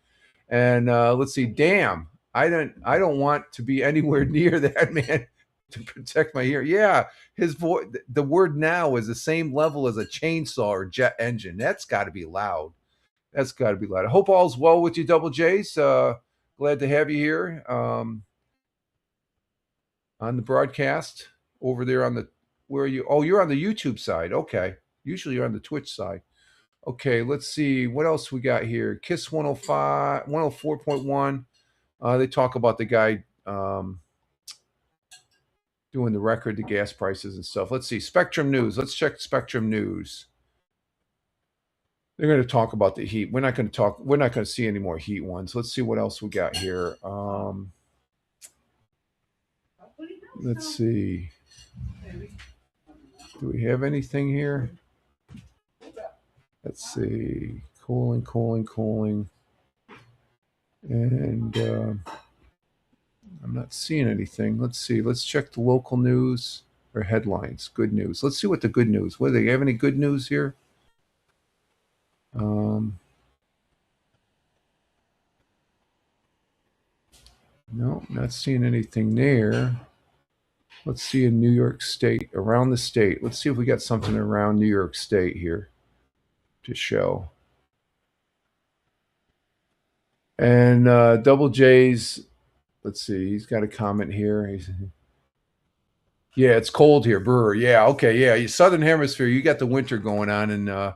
And let's see, damn, I don't want to be anywhere near that man to protect my ear. Yeah, his voice, the word now is the same level as a chainsaw or jet engine. That's got to be loud. That's got to be loud. I hope all's well with you, Double J's. Glad to have you here on the broadcast over there on the, where are you? Oh, you're on the YouTube side. Okay. Usually you're on the Twitch side. Okay, let's see. What else we got here? KISS 105, 104.1. They talk about the guy doing the record, the gas prices and stuff. Let's see. Spectrum News. Let's check Spectrum News. They're going to talk about the heat. We're not going to see any more heat ones. Let's see what else we got here. Let's see. Do we have anything here? Let's see. Cooling. And I'm not seeing anything. Let's see. Let's check the local news or headlines. Good news. Let's see what the good news. What do they have? Any good news here? No, not seeing anything there. Let's see in New York State, around the state. Let's see if we got something around New York State here to show. And Double J's, let's see, he's got a comment here. Yeah, it's cold here, Brewer. Yeah, okay, yeah. Southern Hemisphere, you got the winter going on, and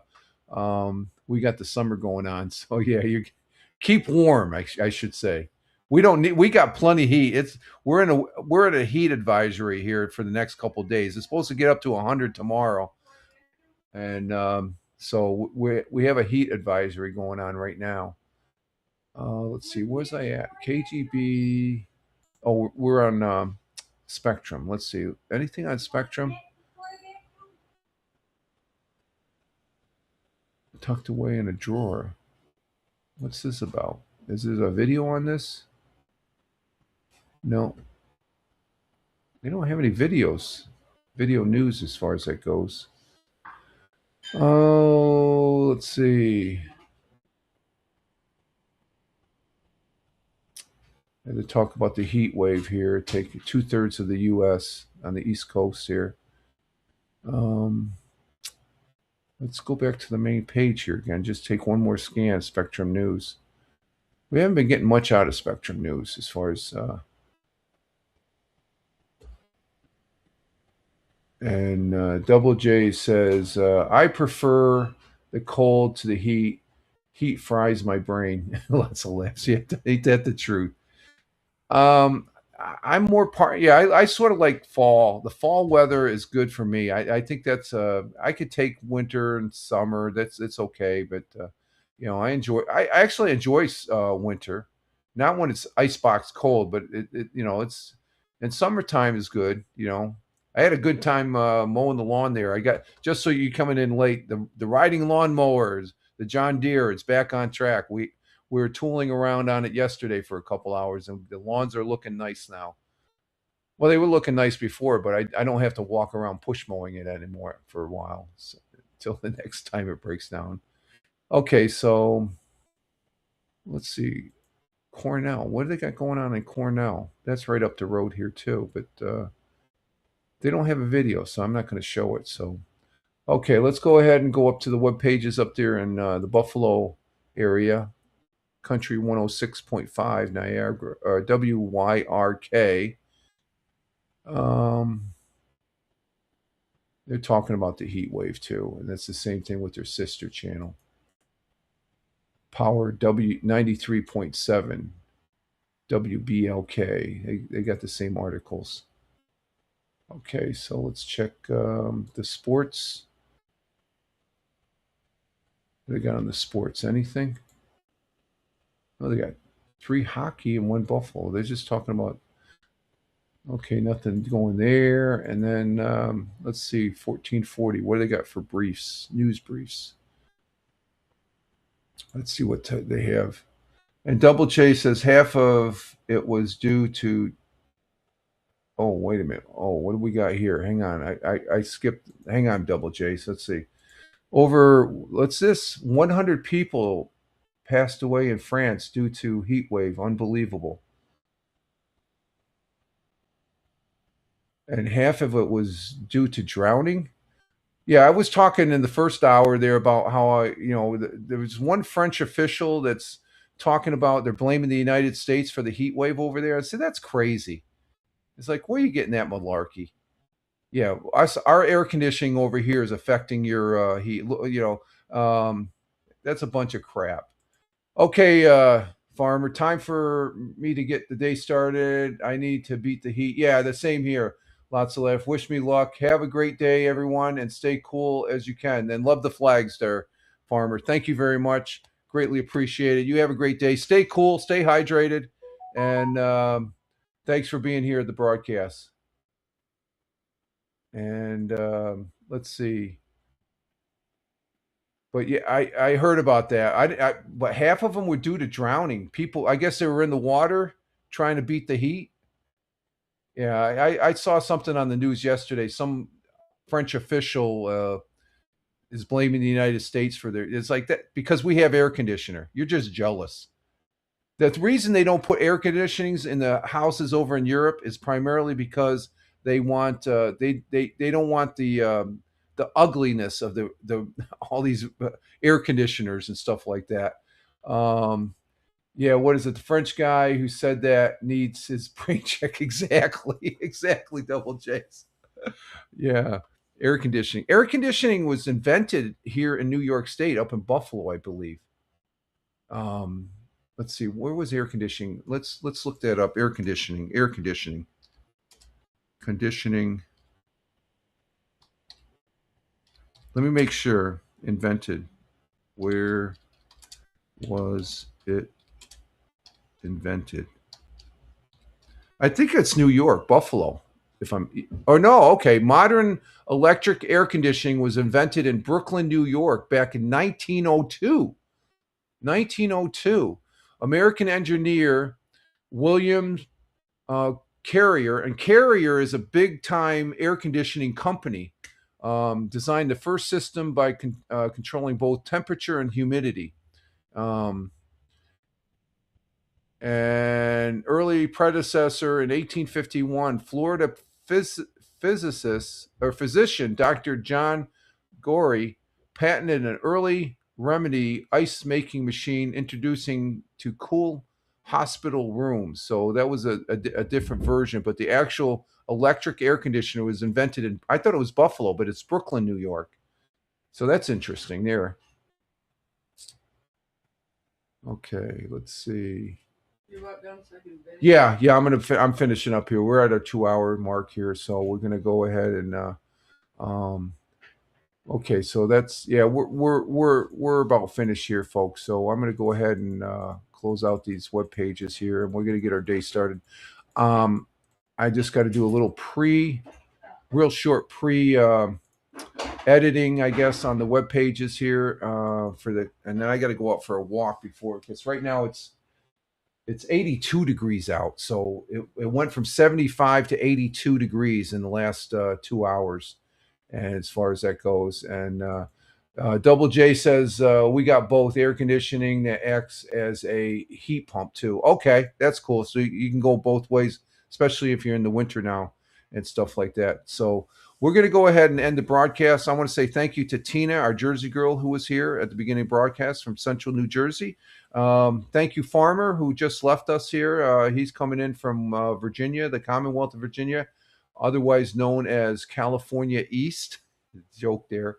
we got the summer going on. So yeah, you keep warm. I should say. We don't need. We got plenty heat. We're at a heat advisory here for the next couple of days. It's supposed to get up to 100 tomorrow, and so we have a heat advisory going on right now. Let's see, where's I at? KGB. Oh, we're on Spectrum. Let's see, anything on Spectrum? Tucked away in a drawer. What's this about? Is there a video on this? No. They don't have any videos. Video news as far as that goes. Oh, let's see. I had to talk about the heat wave here, taking 2/3 of the U.S. on the East Coast here. Let's go back to the main page here again. Just take one more scan, Spectrum News. We haven't been getting much out of Spectrum News as far as... And Double J says, I prefer the cold to the heat. Heat fries my brain. Lots of laughs. Yeah, ain't that the truth? I'm more I sort of like fall. The fall weather is good for me. I think that's I could take winter and summer. It's okay, but I actually enjoy winter. Not when it's icebox cold, but it's and summertime is good. I had a good time mowing the lawn there. I got, just so you coming in late, the riding lawn mowers, the John Deere, it's back on track. We were tooling around on it yesterday for a couple hours, and the lawns are looking nice now. Well, they were looking nice before, but I don't have to walk around push mowing it anymore for a while, so, until the next time it breaks down. Okay, so let's see. Cornell. What do they got going on in Cornell? That's right up the road here too, but they don't have a video, so I'm not going to show it. So, okay, let's go ahead and go up to the web pages up there in the Buffalo area. Country 106.5 Niagara, WYRK. They're talking about the heat wave too, and that's the same thing with their sister channel. Power W 93.7 WBLK. They got the same articles. Okay, so let's check the sports. What they got on the sports? Anything? Oh, they got 3 hockey and 1 Buffalo. They're just talking about. Okay, nothing going there. And then let's see, 1440. What do they got for briefs? News briefs. Let's see what they have. And Double J says half of it was due to. Oh, wait a minute. Oh, what do we got here? Hang on. I skipped. Hang on, Double J. So let's see. What's this? 100 people passed away in France due to heat wave. Unbelievable. And half of it was due to drowning. Yeah, I was talking in the first hour there about how there was one French official that's talking about they're blaming the United States for the heat wave over there. I said, that's crazy. It's like, where are you getting that malarkey? Yeah, our air conditioning over here is affecting your heat. That's a bunch of crap. Okay, Farmer, time for me to get the day started. I need to beat the heat. Yeah, the same here. Lots of laugh. Wish me luck. Have a great day, everyone, and stay cool as you can. And love the flags there, Farmer. Thank you very much. Greatly appreciated. You have a great day. Stay cool. Stay hydrated. And thanks for being here at the broadcast. And let's see. But yeah, I heard about that. But half of them were due to drowning. People, I guess they were in the water trying to beat the heat. Yeah, I saw something on the news yesterday. Some French official is blaming the United States for it's like that because we have air conditioner. You're just jealous. The reason they don't put air conditionings in the houses over in Europe is primarily because they want they don't want the ugliness of the all these air conditioners and stuff like that. Yeah, what is it? The French guy who said that needs his brain check. Exactly, exactly. Double J's. Yeah, air conditioning. Air conditioning was invented here in New York State, up in Buffalo, I believe. Let's see, where was air conditioning? Let's look that up. Air conditioning. Let me make sure. Invented. Where was it invented? I think it's New York, Buffalo. Okay. Modern electric air conditioning was invented in Brooklyn, New York, back in 1902. 1902. American engineer William Carrier, and Carrier is a big-time air conditioning company. Designed the first system by controlling both temperature and humidity. And early predecessor in 1851, Florida physician Dr. John Gorey patented an early remedy ice-making machine introducing to cool hospital rooms. So that was a different version, but the actual electric air conditioner was invented in, I thought it was Buffalo, but it's Brooklyn, New York. So that's interesting there. Okay, let's see. Yeah, I'm finishing up here. We're at our 2-hour mark here, so we're gonna go ahead and okay, so that's, yeah, we're about finished here, folks. So I'm gonna go ahead and close out these web pages here, and we're gonna get our day started. I just got to do a little real short editing, I guess, on the web pages here and then I got to go out for a walk before, because right now it's 82 degrees out. So it went from 75 to 82 degrees in the last 2 hours, and as far as that goes. And Double J says we got both air conditioning that acts as a heat pump too. Okay, that's cool. So you can go both ways, especially if you're in the winter now and stuff like that. So we're going to go ahead and end the broadcast. I want to say thank you to Tina, our Jersey girl, who was here at the beginning of the broadcast from Central New Jersey. Thank you, Farmer, who just left us here. He's coming in from Virginia, the Commonwealth of Virginia, otherwise known as California East. Joke there.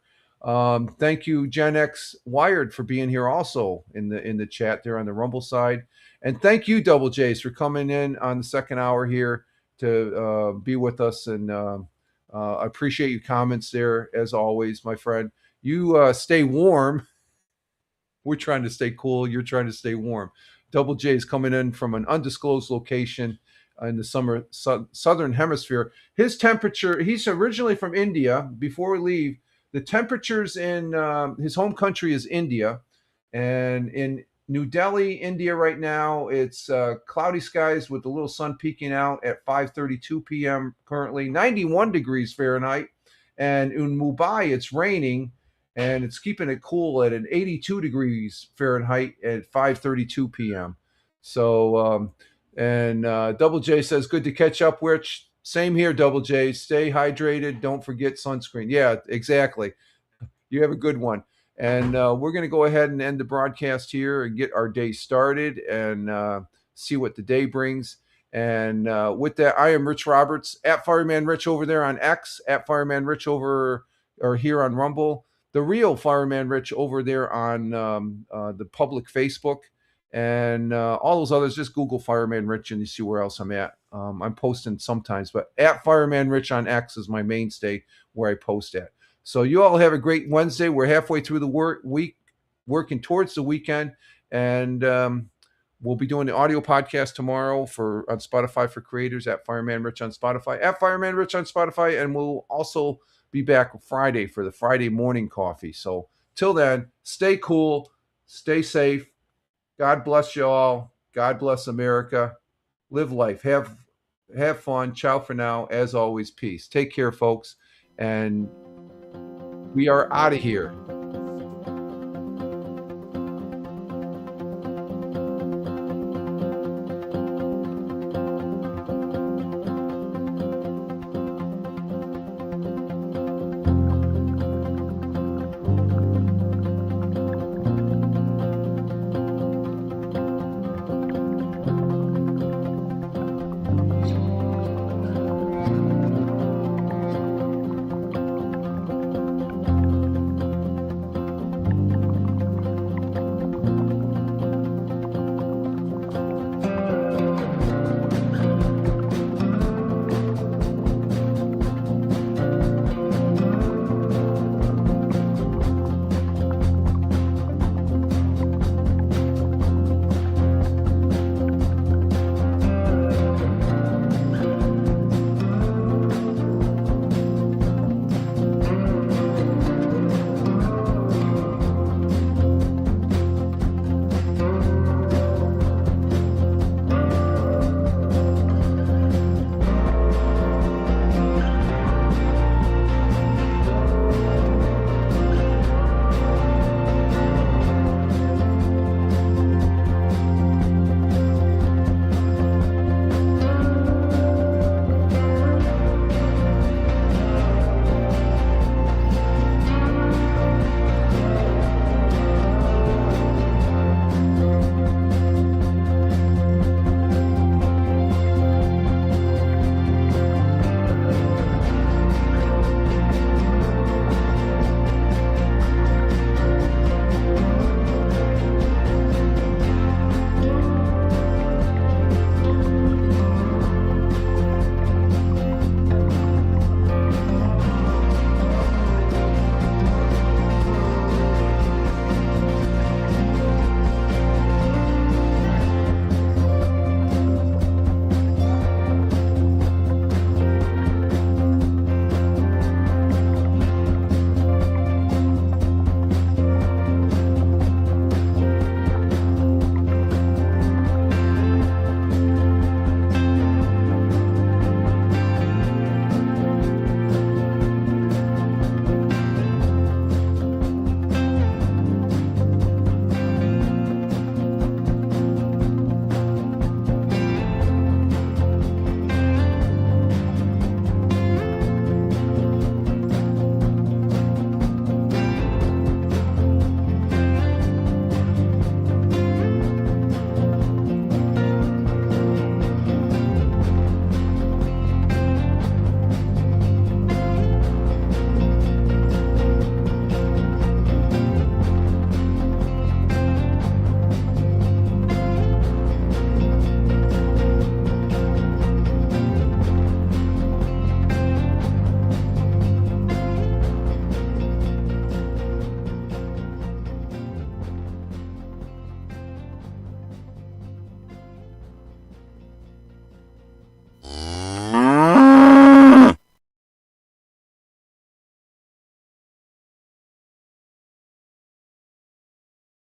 Thank you, Gen X Wired, for being here also in the chat there on the Rumble side. And thank you, Double J's, for coming in on the second hour here to be with us. And I appreciate your comments there, as always, my friend. You stay warm. We're trying to stay cool. You're trying to stay warm. Double J is coming in from an undisclosed location in the southern hemisphere. His temperature, he's originally from India. Before we leave, the temperatures in his home country is India. And in New Delhi, India right now, it's cloudy skies with a little sun peeking out at 5:32 p.m. currently, 91 degrees Fahrenheit. And in Mumbai, it's raining, and it's keeping it cool at an 82 degrees Fahrenheit at 5:32 p.m. So, Double J says, good to catch up, Rich. Same here, Double J. Stay hydrated. Don't forget sunscreen. Yeah, exactly. You have a good one. And we're going to go ahead and end the broadcast here and get our day started and see what the day brings. And with that, I am Rich Roberts, at Fireman Rich over there on X, at Fireman Rich over or here on Rumble, the real Fireman Rich over there on the public Facebook, and all those others. Just Google Fireman Rich and you see where else I'm at. I'm posting sometimes, but at Fireman Rich on X is my mainstay where I post at. So you all have a great Wednesday. We're halfway through the week, working towards the weekend, and we'll be doing the audio podcast tomorrow on Spotify for creators, at Fireman Rich on Spotify, at Fireman Rich on Spotify, and we'll also be back Friday for the Friday morning coffee. So till then, stay cool, stay safe. God bless you all. God bless America. Live life. Have fun. Ciao for now. As always, peace. Take care, folks. And we are out of here.